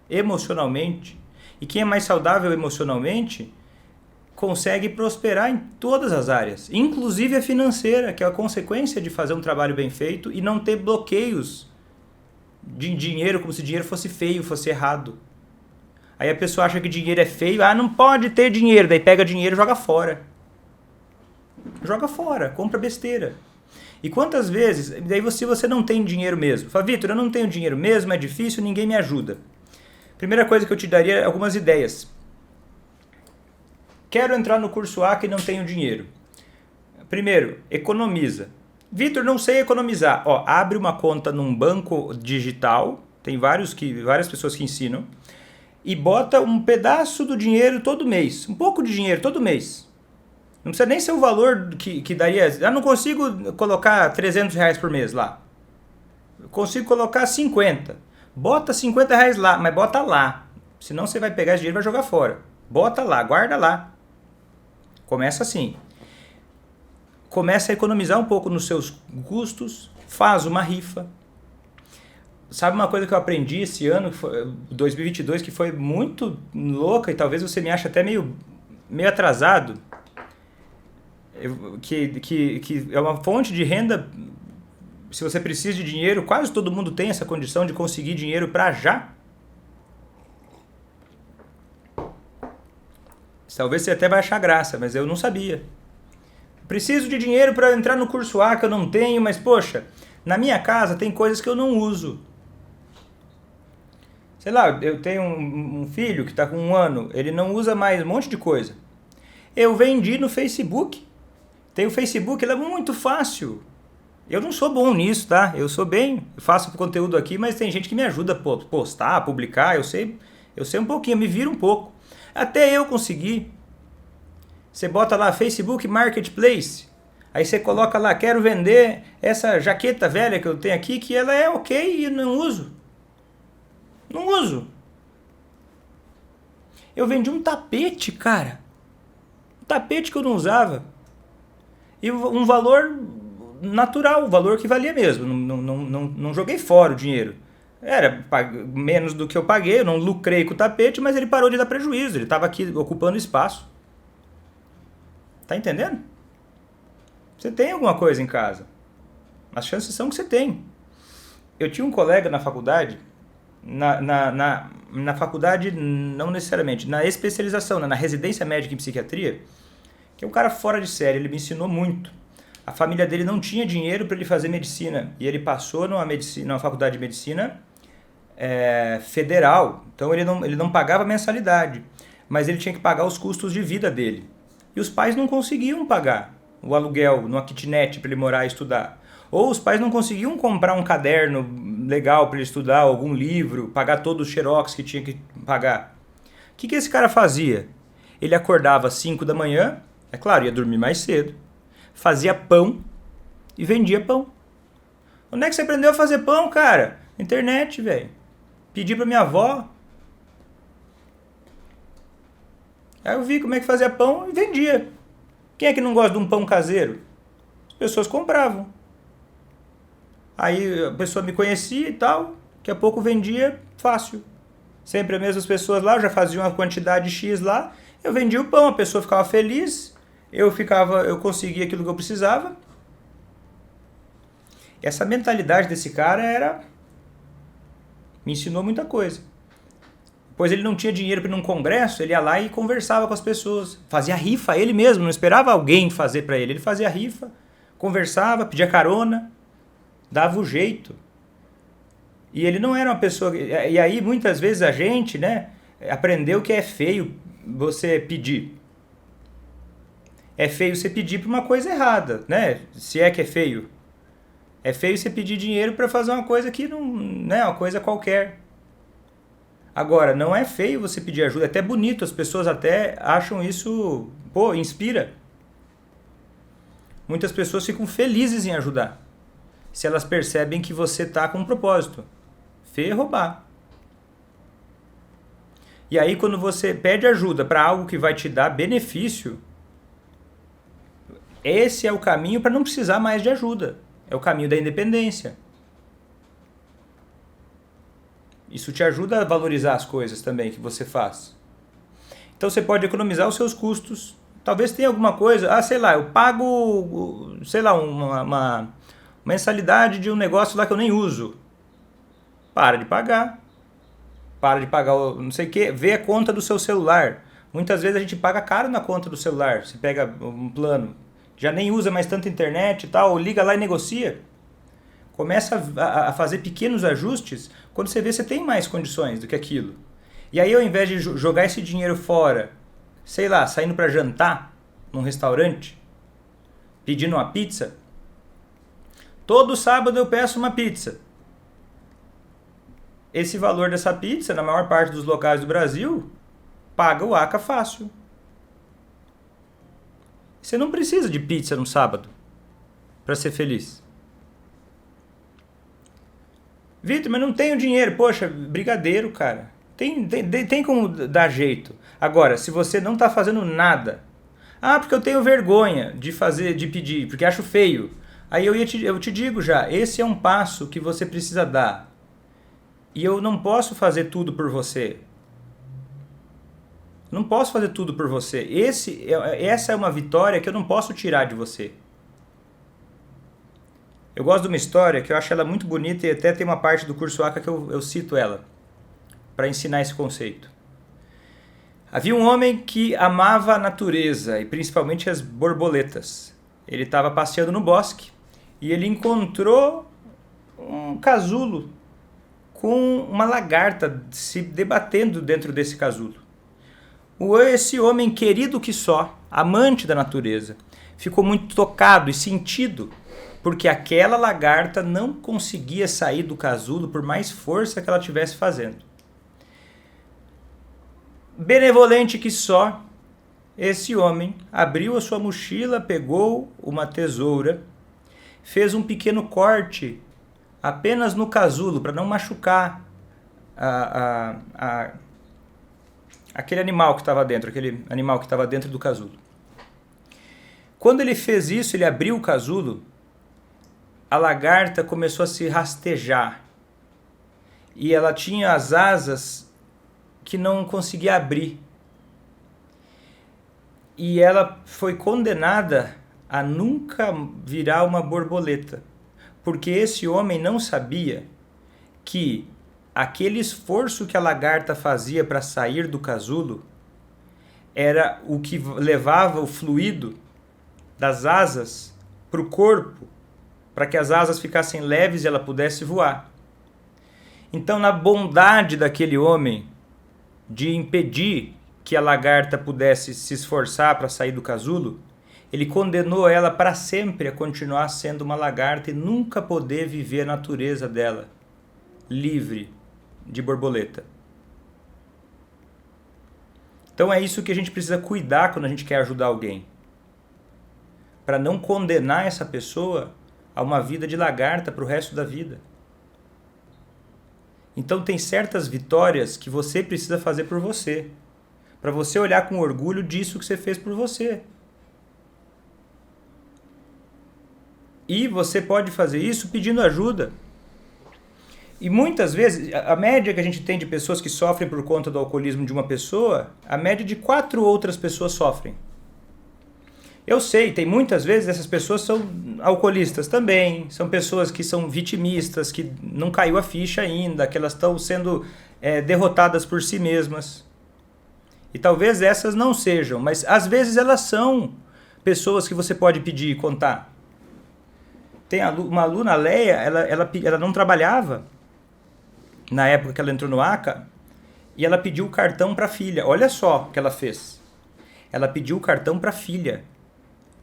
emocionalmente. E quem é mais saudável emocionalmente consegue prosperar em todas as áreas, inclusive a financeira, que é a consequência de fazer um trabalho bem feito e não ter bloqueios de dinheiro, como se dinheiro fosse feio, fosse errado. Aí a pessoa acha que dinheiro é feio, não pode ter dinheiro, daí pega dinheiro e joga fora. Joga fora, compra besteira. E quantas vezes, daí você não tem dinheiro mesmo. Fala, Vitor, eu não tenho dinheiro mesmo, é difícil, ninguém me ajuda. Primeira coisa que eu te daria é algumas ideias. Quero entrar no curso ACA e não tenho dinheiro. Primeiro, economiza. Vitor, não sei economizar. Abre uma conta num banco digital, tem várias pessoas que ensinam, e bota um pedaço do dinheiro todo mês, um pouco de dinheiro todo mês. Não precisa nem ser o valor que daria. Não consigo colocar R$300 por mês lá. Eu consigo colocar 50. Bota R$50 lá, mas bota lá. Senão você vai pegar esse dinheiro e vai jogar fora. Bota lá, guarda lá. Começa assim. Começa a economizar um pouco nos seus custos. Faz uma rifa. Sabe uma coisa que eu aprendi esse ano, 2022, que foi muito louca e talvez você me ache até meio atrasado? Que é uma fonte de renda. Se você precisa de dinheiro, quase todo mundo tem essa condição de conseguir dinheiro para já. Talvez você até vai achar graça, mas eu não sabia. Preciso de dinheiro para entrar no curso A que eu não tenho, mas poxa, na minha casa tem coisas que eu não uso. Sei lá, eu tenho um filho que está com 1 ano, ele não usa mais um monte de coisa. Eu vendi no Facebook. Tem o Facebook, ele é muito fácil. Eu não sou bom nisso, tá? Eu faço conteúdo aqui, mas tem gente que me ajuda a postar, publicar, eu sei um pouquinho, me vira um pouco. Até eu consegui. Você bota lá Facebook Marketplace, aí você coloca lá, quero vender essa jaqueta velha que eu tenho aqui, que ela é ok e eu não uso. Não uso. Eu vendi um tapete, cara. Um tapete que eu não usava. E um valor natural, o valor que valia mesmo. Não joguei fora o dinheiro. Era menos do que eu paguei, eu não lucrei com o tapete, mas ele parou de dar prejuízo. Ele estava aqui ocupando espaço. Tá entendendo? Você tem alguma coisa em casa. As chances são que você tem. Eu tinha um colega na faculdade, na faculdade não necessariamente, na especialização, na residência médica em psiquiatria, que é um cara fora de série, ele me ensinou muito. A família dele não tinha dinheiro para ele fazer medicina, e ele passou numa faculdade de medicina federal, então ele não pagava mensalidade, mas ele tinha que pagar os custos de vida dele. E os pais não conseguiam pagar o aluguel numa kitnet para ele morar e estudar. Ou os pais não conseguiam comprar um caderno legal para ele estudar, algum livro, pagar todos os xerox que tinha que pagar. O que esse cara fazia? Ele acordava às 5 da manhã, é claro, ia dormir mais cedo, fazia pão e vendia pão. Onde é que você aprendeu a fazer pão, cara? Internet, velho. Pedi pra minha avó. Aí eu vi como é que fazia pão e vendia. Quem é que não gosta de um pão caseiro? As pessoas compravam. Aí a pessoa me conhecia e tal, daqui a pouco vendia fácil. Sempre as mesmas pessoas lá, já faziam uma quantidade X lá, eu vendia o pão, a pessoa ficava feliz, eu conseguia aquilo que eu precisava. Essa mentalidade desse cara me ensinou muita coisa. Pois ele não tinha dinheiro para ir num congresso, ele ia lá e conversava com as pessoas. Fazia rifa ele mesmo, não esperava alguém fazer para ele. Ele fazia rifa, conversava, pedia carona, dava o jeito. E ele não era uma pessoa... E aí, muitas vezes, a gente, né, aprendeu que é feio você pedir. É feio você pedir para uma coisa errada, né? Se é que é feio. É feio você pedir dinheiro para fazer uma coisa que não é uma coisa qualquer. Agora, não é feio você pedir ajuda, é até bonito, as pessoas até acham isso, pô, inspira. Muitas pessoas ficam felizes em ajudar, se elas percebem que você está com um propósito. Feio é roubar. E aí, quando você pede ajuda para algo que vai te dar benefício, esse é o caminho para não precisar mais de ajuda. É o caminho da independência. Isso te ajuda a valorizar as coisas também que você faz. Então você pode economizar os seus custos. Talvez tenha alguma coisa, sei lá, eu pago, sei lá, uma mensalidade de um negócio lá que eu nem uso. Para de pagar. Para de pagar não sei o que, vê a conta do seu celular. Muitas vezes a gente paga caro na conta do celular. Você pega um plano, já nem usa mais tanta internet e tal, liga lá e negocia. Começa a fazer pequenos ajustes, quando você vê você tem mais condições do que aquilo. E aí, ao invés de jogar esse dinheiro fora, sei lá, saindo para jantar num restaurante, pedindo uma pizza, todo sábado eu peço uma pizza. Esse valor dessa pizza, na maior parte dos locais do Brasil, paga o ACA fácil. Você não precisa de pizza no sábado para ser feliz. Vitor, mas não tenho dinheiro. Poxa, brigadeiro, cara. Tem como dar jeito. Agora, se você não está fazendo nada, porque eu tenho vergonha de pedir, porque acho feio. Aí eu te digo já, esse é um passo que você precisa dar. E eu não posso fazer tudo por você. Não posso fazer tudo por você. Essa é uma vitória que eu não posso tirar de você. Eu gosto de uma história que eu acho ela muito bonita e até tem uma parte do curso ACA que eu cito ela para ensinar esse conceito. Havia um homem que amava a natureza e principalmente as borboletas. Ele estava passeando no bosque e ele encontrou um casulo com uma lagarta se debatendo dentro desse casulo. Esse homem querido que só, amante da natureza, ficou muito tocado e sentido, porque aquela lagarta não conseguia sair do casulo por mais força que ela estivesse fazendo. Benevolente que só, esse homem abriu a sua mochila, pegou uma tesoura, fez um pequeno corte apenas no casulo para não machucar aquele animal que estava dentro do casulo. Quando ele fez isso, ele abriu o casulo, a lagarta começou a se rastejar e ela tinha as asas que não conseguia abrir. E ela foi condenada a nunca virar uma borboleta, porque esse homem não sabia que aquele esforço que a lagarta fazia para sair do casulo era o que levava o fluido das asas para o corpo, para que as asas ficassem leves e ela pudesse voar. Então, na bondade daquele homem de impedir que a lagarta pudesse se esforçar para sair do casulo, ele condenou ela para sempre a continuar sendo uma lagarta e nunca poder viver a natureza dela, livre de borboleta. Então é isso que a gente precisa cuidar quando a gente quer ajudar alguém, para não condenar essa pessoa a uma vida de lagarta para o resto da vida. Então tem certas vitórias que você precisa fazer por você, para você olhar com orgulho disso que você fez por você. E você pode fazer isso pedindo ajuda. E muitas vezes, a média que a gente tem de pessoas que sofrem por conta do alcoolismo de uma pessoa, a média de 4 outras pessoas sofrem. Eu sei, tem muitas vezes essas pessoas são alcoolistas também, são pessoas que são vitimistas, que não caiu a ficha ainda, que elas estão sendo derrotadas por si mesmas. E talvez essas não sejam, mas às vezes elas são pessoas que você pode pedir e contar. Tem uma aluna, a Leia, ela não trabalhava na época que ela entrou no ACA, e ela pediu o cartão para a filha. Olha só o que ela fez. Ela pediu o cartão para a filha.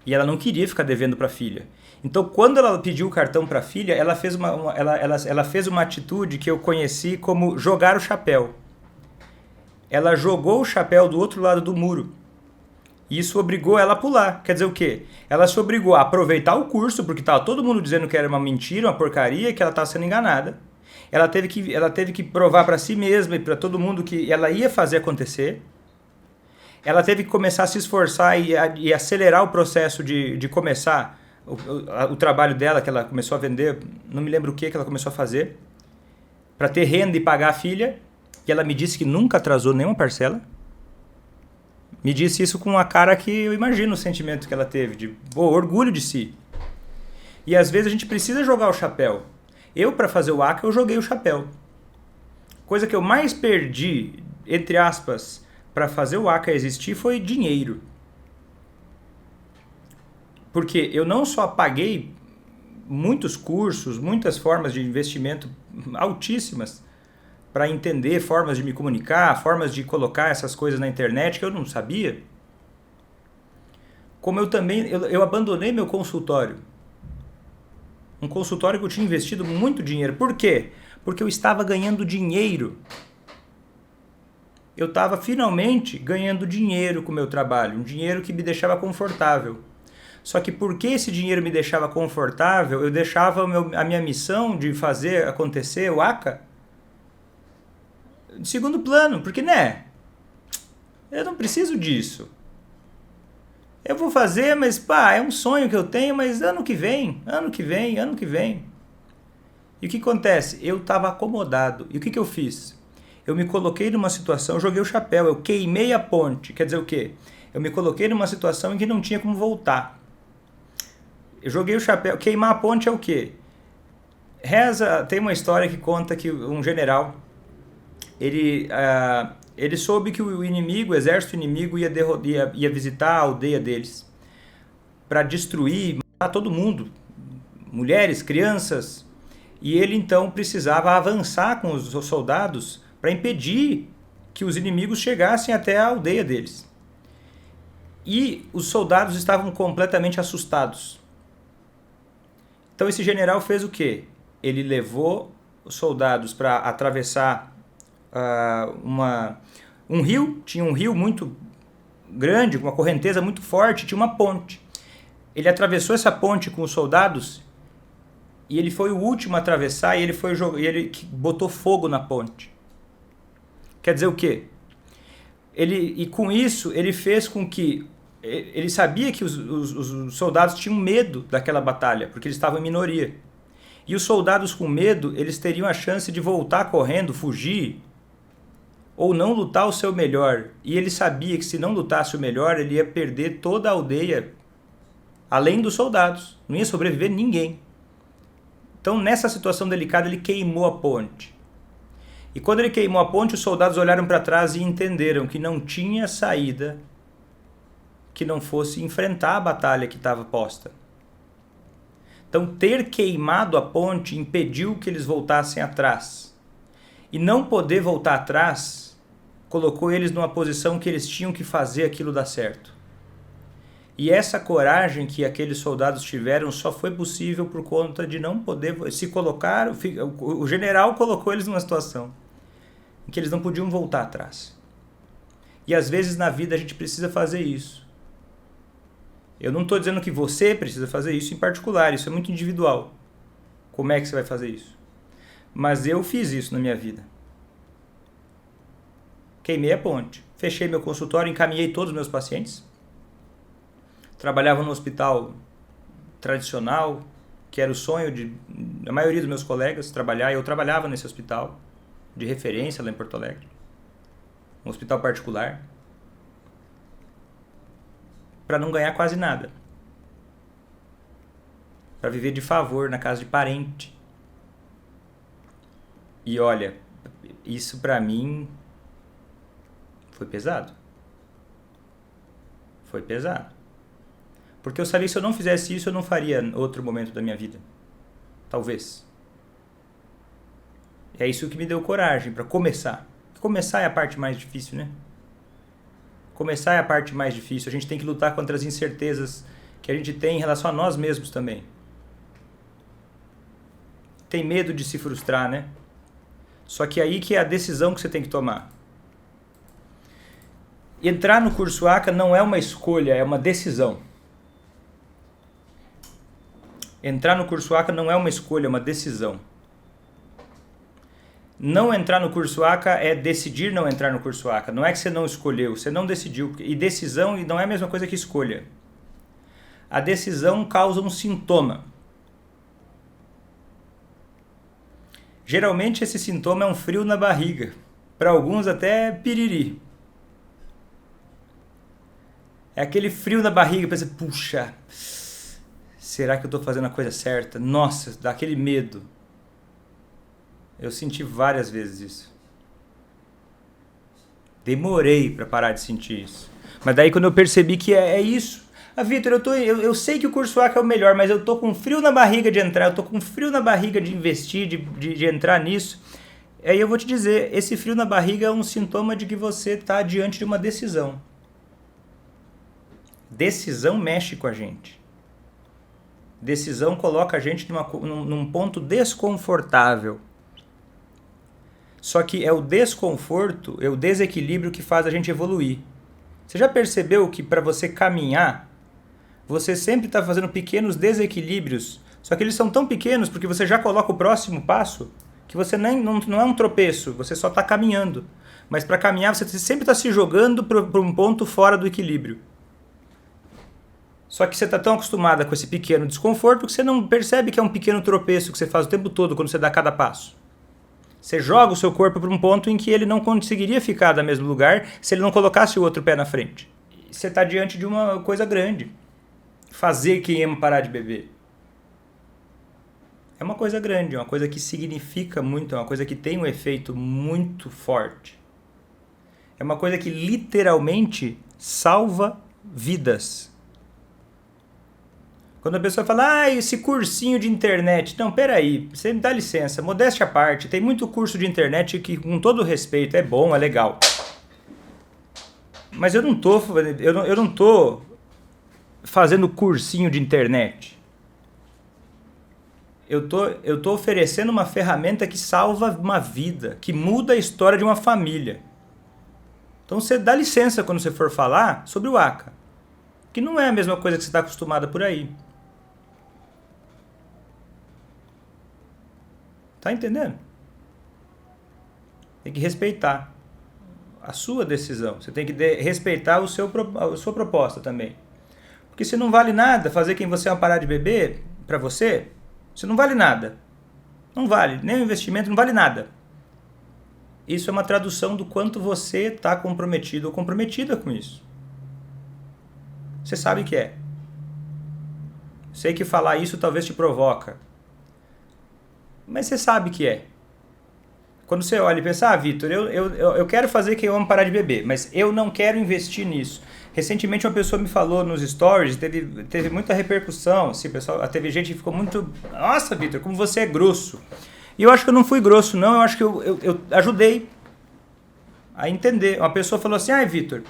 E ela não queria ficar devendo para a filha. Então, quando ela pediu o cartão para a filha, ela fez uma atitude que eu conheci como jogar o chapéu. Ela jogou o chapéu do outro lado do muro. E isso obrigou ela a pular. Quer dizer o quê? Ela se obrigou a aproveitar o curso, porque estava todo mundo dizendo que era uma mentira, uma porcaria, que ela estava sendo enganada. Ela teve que provar para si mesma e para todo mundo que ela ia fazer acontecer. Ela teve que começar a se esforçar e acelerar o processo de começar o trabalho dela, que ela começou a vender, não me lembro o que ela começou a fazer, para ter renda e pagar a filha. E ela me disse que nunca atrasou nenhuma parcela. Me disse isso com uma cara que eu imagino o sentimento que ela teve, de orgulho de si. E às vezes a gente precisa jogar o chapéu. Eu, para fazer o ACA, eu joguei o chapéu. Coisa que eu mais perdi, entre aspas, para fazer o ACA existir foi dinheiro. Porque eu não só paguei muitos cursos, muitas formas de investimento altíssimas para entender formas de me comunicar, formas de colocar essas coisas na internet que eu não sabia, como eu abandonei meu consultório. Um consultório que eu tinha investido muito dinheiro. Por quê? Porque eu estava ganhando dinheiro. Eu estava finalmente ganhando dinheiro com o meu trabalho, um dinheiro que me deixava confortável. Só que porque esse dinheiro me deixava confortável, eu deixava a minha missão de fazer acontecer o ACA de segundo plano, porque eu não preciso disso. Eu vou fazer, mas é um sonho que eu tenho, mas ano que vem. E o que acontece? Eu estava acomodado. E o que eu fiz? Eu me coloquei numa situação, eu joguei o chapéu, eu queimei a ponte. Quer dizer o quê? Eu me coloquei numa situação em que não tinha como voltar. Eu joguei o chapéu. Queimar a ponte é o quê? Tem uma história que conta que um general, ele soube que o exército inimigo ia visitar a aldeia deles. para destruir, matar todo mundo, mulheres, crianças, e ele então precisava avançar com os soldados para impedir que os inimigos chegassem até a aldeia deles. E os soldados estavam completamente assustados. Então esse general fez o quê? Ele levou os soldados para atravessar um rio, tinha um rio muito grande, com uma correnteza muito forte, tinha uma ponte. Ele atravessou essa ponte com os soldados e ele foi o último a atravessar e ele botou fogo na ponte. Quer dizer o quê? E com isso ele fez com que... Ele sabia que os soldados tinham medo daquela batalha, porque eles estavam em minoria. E os soldados com medo, eles teriam a chance de voltar correndo, fugir, ou não lutar o seu melhor. E ele sabia que se não lutasse o melhor, ele ia perder toda a aldeia, além dos soldados. Não ia sobreviver ninguém. Então, nessa situação delicada, ele queimou a ponte. E quando ele queimou a ponte, os soldados olharam para trás e entenderam que não tinha saída que não fosse enfrentar a batalha que estava posta. Então, ter queimado a ponte impediu que eles voltassem atrás. E não poder voltar atrás colocou eles numa posição que eles tinham que fazer aquilo dar certo. E essa coragem que aqueles soldados tiveram só foi possível por conta de não poder se colocar. O general colocou eles numa situação em que eles não podiam voltar atrás. E às vezes na vida a gente precisa fazer isso. Eu não estou dizendo que você precisa fazer isso em particular, isso é muito individual. Como é que você vai fazer isso? Mas eu fiz isso na minha vida. Queimei a ponte, fechei meu consultório, encaminhei todos os meus pacientes. Trabalhava no hospital tradicional, que era o sonho da maioria dos meus colegas trabalhar, e eu trabalhava nesse hospital de referência lá em Porto Alegre. Um hospital particular. Para não ganhar quase nada. Para viver de favor na casa de parente. E olha, isso para mim foi pesado. Foi pesado. Porque eu sabia que se eu não fizesse isso, eu não faria outro momento da minha vida. Talvez. É isso que me deu coragem para começar. Começar é a parte mais difícil, né? Começar é a parte mais difícil. A gente tem que lutar contra as incertezas que a gente tem em relação a nós mesmos também. Tem medo de se frustrar, né? Só que aí que é a decisão que você tem que tomar. Entrar no curso ACA não é uma escolha, é uma decisão. Entrar no curso ACA não é uma escolha, é uma decisão. Não entrar no curso ACA é decidir não entrar no curso ACA. Não é que você não escolheu, você não decidiu. E decisão não é a mesma coisa que escolha. A decisão causa um sintoma. Geralmente esse sintoma é um frio na barriga. Para alguns até piriri. É aquele frio na barriga, pensa, puxa, será que eu estou fazendo a coisa certa? Nossa, dá aquele medo. Eu senti várias vezes isso. Demorei para parar de sentir isso. Mas daí quando eu percebi que é isso. Vitor, eu sei que o curso ACA é o melhor, mas eu tô com frio na barriga de entrar, eu tô com frio na barriga de investir, de entrar nisso. Aí eu vou te dizer, esse frio na barriga é um sintoma de que você está diante de uma decisão. Decisão mexe com a gente. Decisão coloca a gente num ponto desconfortável. Só que é o desconforto, é o desequilíbrio que faz a gente evoluir. Você já percebeu que para você caminhar, você sempre está fazendo pequenos desequilíbrios, só que eles são tão pequenos porque você já coloca o próximo passo, que você não é um tropeço, você só está caminhando. Mas para caminhar, você sempre está se jogando para um ponto fora do equilíbrio. Só que você está tão acostumada com esse pequeno desconforto que você não percebe que é um pequeno tropeço que você faz o tempo todo quando você dá cada passo. Você joga o seu corpo para um ponto em que ele não conseguiria ficar no mesmo lugar se ele não colocasse o outro pé na frente. Você está diante de uma coisa grande. Fazer quem ama parar de beber. É uma coisa grande, é uma coisa que significa muito, é uma coisa que tem um efeito muito forte. É uma coisa que literalmente salva vidas. Quando a pessoa fala, esse cursinho de internet. Não, peraí, você me dá licença, modéstia à parte. Tem muito curso de internet que, com todo respeito, é bom, é legal. Mas eu não tô fazendo cursinho de internet. Eu tô oferecendo uma ferramenta que salva uma vida, que muda a história de uma família. Então você dá licença quando você for falar sobre o Aka, que não é a mesma coisa que você está acostumada por aí. Tá entendendo? Tem que respeitar a sua decisão. Você tem que respeitar a sua proposta também. Porque se não vale nada fazer quem você é parar de beber, pra você, isso não vale nada. Não vale. Nem o investimento não vale nada. Isso é uma tradução do quanto você está comprometido ou comprometida com isso. Você sabe que é. Sei que falar isso talvez te provoca. Mas você sabe que é. Quando você olha e pensa, Vitor, eu quero fazer que eu amo parar de beber, mas eu não quero investir nisso. Recentemente uma pessoa me falou nos stories, teve muita repercussão, assim, pessoal, teve gente que ficou muito, nossa, Vitor, como você é grosso. E eu acho que eu não fui grosso, não, eu acho que eu ajudei a entender. Uma pessoa falou assim, Vitor,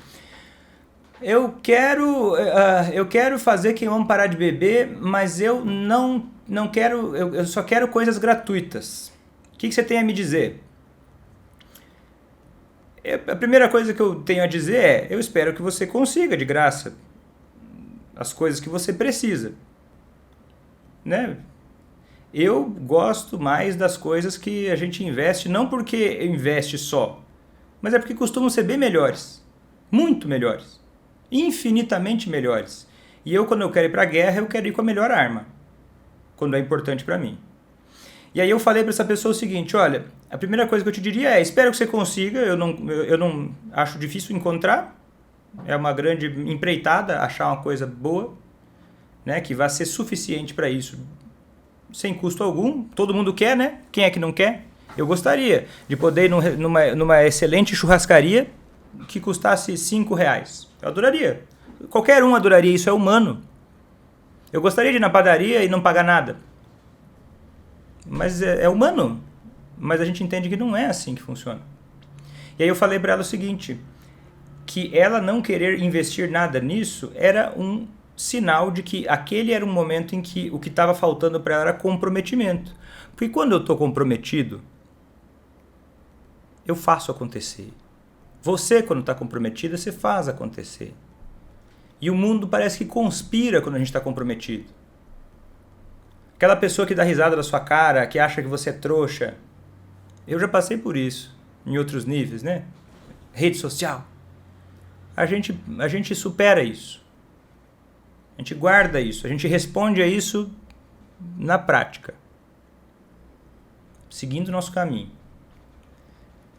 eu quero fazer que eu amo parar de beber, mas eu não quero, eu só quero coisas gratuitas. O que você tem a me dizer? A primeira coisa que eu tenho a dizer é, eu espero que você consiga de graça as coisas que você precisa, né? Eu gosto mais das coisas que a gente investe, não porque investe só, mas é porque costumam ser bem melhores, muito melhores, infinitamente melhores. E quando eu quero ir para a guerra, eu quero ir com a melhor arma, quando é importante para mim. E aí eu falei para essa pessoa o seguinte, olha, a primeira coisa que eu te diria é, espero que você consiga, eu não acho difícil encontrar, é uma grande empreitada achar uma coisa boa, né, que vai ser suficiente para isso, sem custo algum, todo mundo quer, né? Quem é que não quer? Eu gostaria de poder ir numa excelente churrascaria que custasse R$5. Eu adoraria. Qualquer um adoraria, isso é humano. Eu gostaria de ir na padaria e não pagar nada. Mas é humano. Mas a gente entende que não é assim que funciona. E aí eu falei para ela o seguinte, que ela não querer investir nada nisso era um sinal de que aquele era um momento em que o que estava faltando para ela era comprometimento. Porque quando eu estou comprometido, eu faço acontecer. Você, quando está comprometida, você faz acontecer. E o mundo parece que conspira quando a gente está comprometido. Aquela pessoa que dá risada da sua cara, que acha que você é trouxa. Eu já passei por isso, em outros níveis, né? Rede social. A gente supera isso. A gente guarda isso. A gente responde a isso na prática. Seguindo o nosso caminho.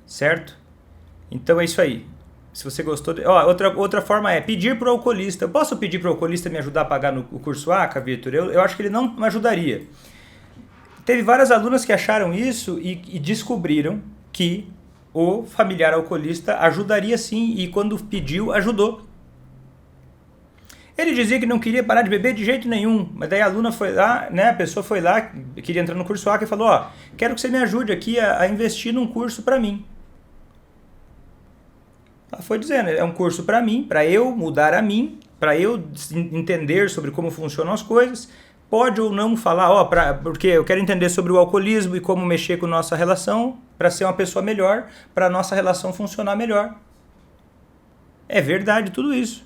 Certo? Então é isso aí. Se você gostou... Outra forma é pedir para o alcoolista. Eu posso pedir para o alcoolista me ajudar a pagar o curso ACA, Vitor? Eu acho que ele não me ajudaria. Teve várias alunas que acharam isso e descobriram que o familiar alcoolista ajudaria sim. E quando pediu, ajudou. Ele dizia que não queria parar de beber de jeito nenhum. Mas daí a aluna foi lá, né? A pessoa foi lá, queria entrar no curso ACA e falou, quero que você me ajude aqui a investir num curso para mim. Ela foi dizendo, é um curso para mim, para eu mudar a mim, para eu entender sobre como funcionam as coisas. Pode ou não falar, porque eu quero entender sobre o alcoolismo e como mexer com nossa relação para ser uma pessoa melhor, para a nossa relação funcionar melhor. É verdade tudo isso.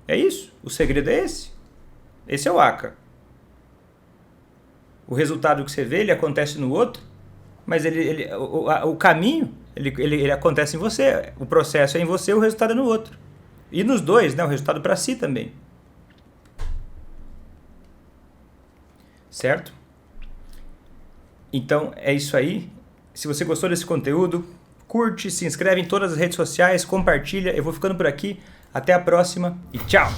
É isso. O segredo é esse. Esse é o ACA. O resultado que você vê, ele acontece no outro, mas o caminho, ele acontece em você. O processo é em você, o resultado é no outro. E nos dois, né? O resultado para si também. Certo? Então, é isso aí. Se você gostou desse conteúdo, curte, se inscreve em todas as redes sociais, compartilha. Eu vou ficando por aqui. Até a próxima e tchau!